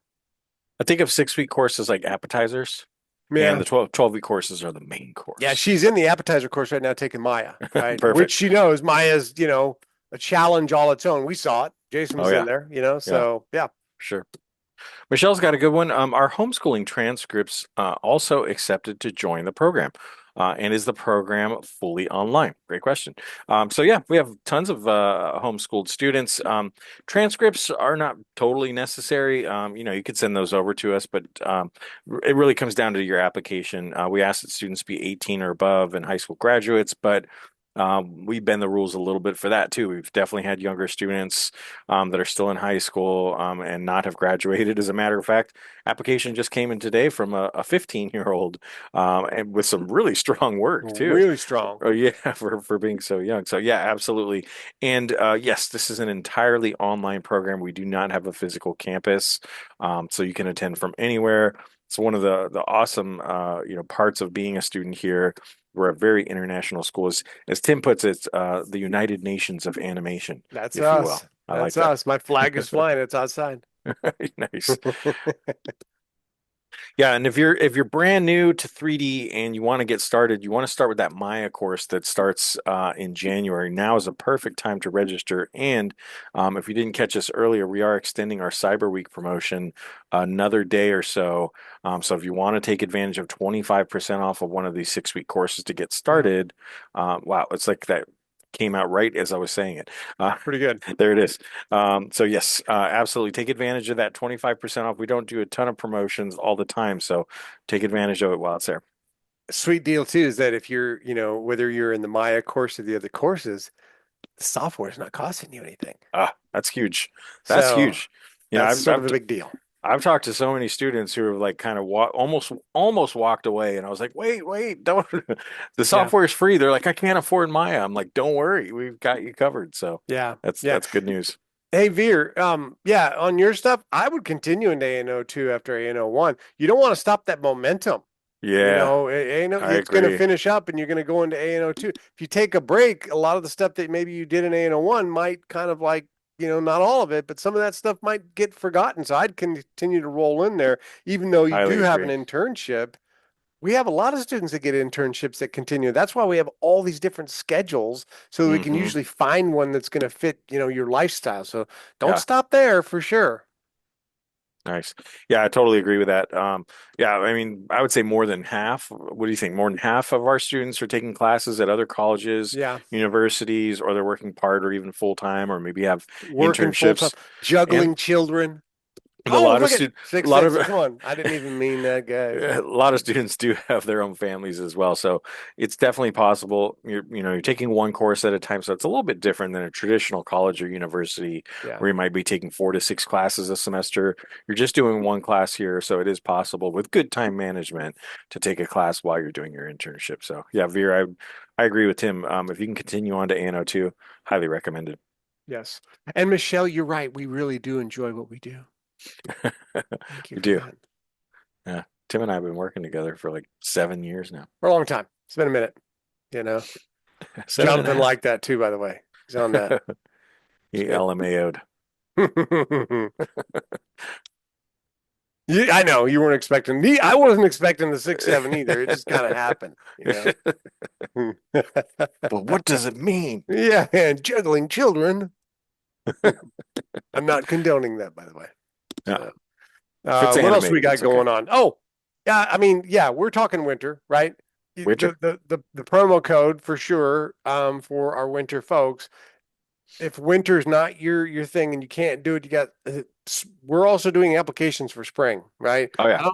I think of 6-week courses like appetizers, and Yeah. the 12-week courses are the main Yeah, course. she's in the appetizer course right now taking Maya, right? Which Perfect. she knows Maya's, a challenge all its own. We saw it. Jason Oh was in yeah. there, Yeah. so yeah. Sure. Michelle's got a good one. Are homeschooling transcripts also accepted to join the program? And is the program fully online? Great question. So yeah, we have tons of homeschooled students. Transcripts are not totally necessary. You could send those over to us, but it really comes down to your application. We ask that students be 18 or above and high school graduates, but We bend the rules a little bit for that too. We've definitely had younger students that are still in high school and not have graduated. As a matter of fact, application just came in today from a 15-year-old and with some really strong work too. Really strong. Oh yeah, for being so young. So yeah, absolutely. And yes, this is an entirely online program. We do not have a physical campus, so you can attend from anywhere. It's one of the awesome parts of being a student here. We're a very international school. As Tim puts it, the United Nations of animation, That's if you will. us. I like That's that. us. My flag is flying. It's outside. Nice. Yeah, and if you're brand new to 3D and you want to get started, you want to start with that Maya course that starts in January. Now is a perfect time to register. And if you didn't catch us earlier, we are extending our Cyber Week promotion another day or so. So if you want to take advantage of 25% off of one of these 6-week courses to get started, wow, it's like that came out right as I was saying it. Pretty good. There it is. So yes, absolutely take advantage of that 25% off. We don't do a ton of promotions all the time, so take advantage of it while it's there. Sweet deal too is that if you're, whether you're in the Maya course or the other courses, the software is not costing you anything. That's huge. That's So huge. that's I've sort of a big deal. I've talked to so many students who have like kind of almost walked away, and I was like, wait, don't. The Yeah. software is free. They're like, I can't afford Maya. I'm like, don't worry, we've got you covered. So Yeah. that's Yeah. that's good news. Hey, Veer, yeah, on your stuff, I would continue into ANO2 after ANO1. You don't want to stop that momentum. Yeah, ANO, I it's going to agree. finish up and you're going to go into ANO2. If you take a break, a lot of the stuff that maybe you did in ANO1 might kind of like, not all of it, but some of that stuff might get forgotten. So I'd continue to roll in there, even though you do Highly have an agree. internship. We have a lot of students that get internships that continue. That's why we have all these different schedules so that we can Hmm. usually find one that's going to fit, your lifestyle. So don't Yeah. stop there for sure. Nice. Yeah, I totally agree with that. Yeah, I mean, I would say more than half. What do you think? More than half of our students are taking classes at other colleges, Yeah. universities, or they're working part or even full time, or maybe have Working full time, internships. juggling And children. a Oh, lot of look at students, a Six lot Sense. of Come on. I didn't even mean that, guys. a lot of students do have their own families as well, so it's definitely possible. You're taking one course at a time, so it's a little bit different than a traditional college or university Yeah. where you might be taking 4 to 6 classes a semester. You're just doing one class here, so it is possible with good time management to take a class while you're doing your internship. So yeah, Veer, I agree with Tim. If you can continue on to ANO2, highly recommended. Yes. And Michelle, you're right. We really do enjoy what we do. Thank you We for do. that. Yeah, Tim and I have been working together for like 7 years now. For a long time. It's been a minute, you know. Seven and a Jonathan half. liked that too, by the way. He's on that. He LMAO'd. Yeah, I know you weren't expecting me. I wasn't expecting the 6-7 either. It just kind of happened, But what does it mean? Yeah, and juggling children. I'm not condoning that, by the way. Yeah. So, If it's what else we animated, got it's okay. going on? Oh, yeah. I mean, yeah, we're talking winter, right? Winter? The promo code for sure for our winter folks. If winter's not your thing and you can't do it, you got. We're also doing applications for spring, right? Oh yeah.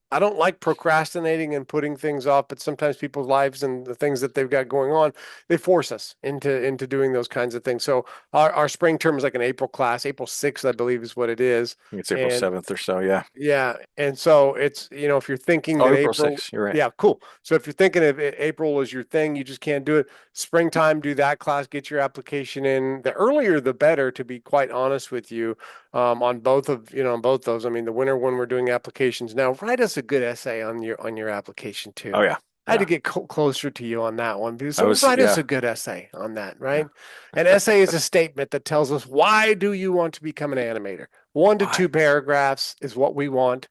I don't like procrastinating and putting things off, but sometimes people's lives and the things that they've got going on, they force us into doing those kinds of things. So our spring term is like an April class, April 6th, I believe is what it is. I think it's April And 7th or so, yeah. yeah, and so it's, if you're thinking Oh, that April April, 6th, you're right. yeah, cool. So if you're thinking of April is your thing, you just can't do it. Springtime, do that class, get your application in. The earlier, the better, to be quite honest with you, on both of, on both those. I mean, the winter when we're doing applications now, write us a good essay on your application too. Oh yeah. I had to Yeah. get closer to you on that one. I So was write us yeah. a good essay on that, Yeah. right? An essay is a statement that tells us why do you want to become an animator? 1 to 2 Why? paragraphs is what we want.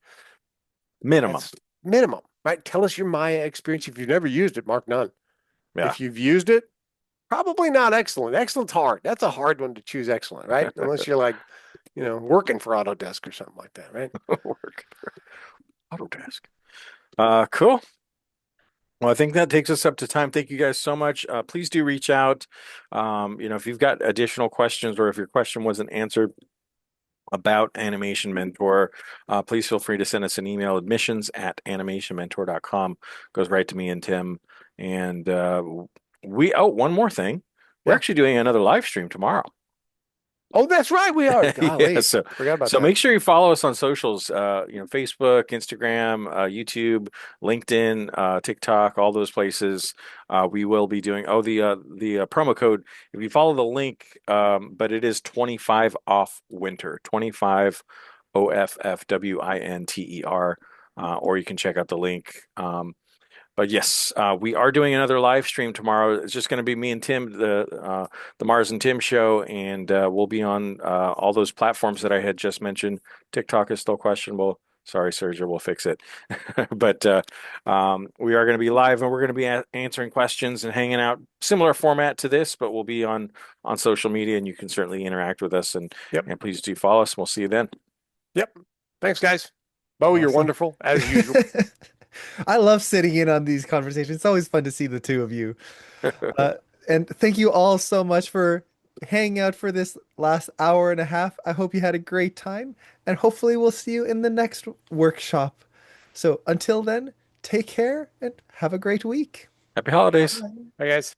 Minimum. That's minimum, right? Tell us your Maya experience. If you've never used it, mark none. Yeah. If you've used it, probably not excellent. Excellent's hard. That's a hard one to choose excellent, right? Unless you're like, working for Autodesk or something like that, right? Work. Autodesk. Cool. Well, I think that takes us up to time. Thank you guys so much. Please do reach out. If you've got additional questions or if your question wasn't answered about Animation Mentor, please feel free to send us an email, admissions@animationmentor.com. Goes right to me and Tim. And one more thing. We're Yeah. actually doing another live stream tomorrow. Oh, that's right. We are. Golly. Yeah, so Forgot about so that. make sure you follow us on socials, Facebook, Instagram, YouTube, LinkedIn, TikTok, all those places. We will be doing the promo code. If you follow the link, but it is 25 off winter, 25 OFFWINTER, or you can check out the link. But yes, we are doing another live stream tomorrow. It's just going to be me and Tim, the Mars and Tim show, and we'll be on all those platforms that I had just mentioned. TikTok is still questionable. Sorry, Sergio, we'll fix it. But we are going to be live, and we're going to be answering questions and hanging out. Similar format to this, but we'll be on social media, and you can certainly interact with us. And Yep. and please do follow us. And we'll see you then. Yep. Thanks, guys. Bo, you're Awesome. wonderful as usual. I love sitting in on these conversations. It's always fun to see the two of you. And thank you all so much for hanging out for this last hour and a half. I hope you had a great time, and hopefully we'll see you in the next workshop. So until then, take care and have a great week. Happy holidays. Bye, guys.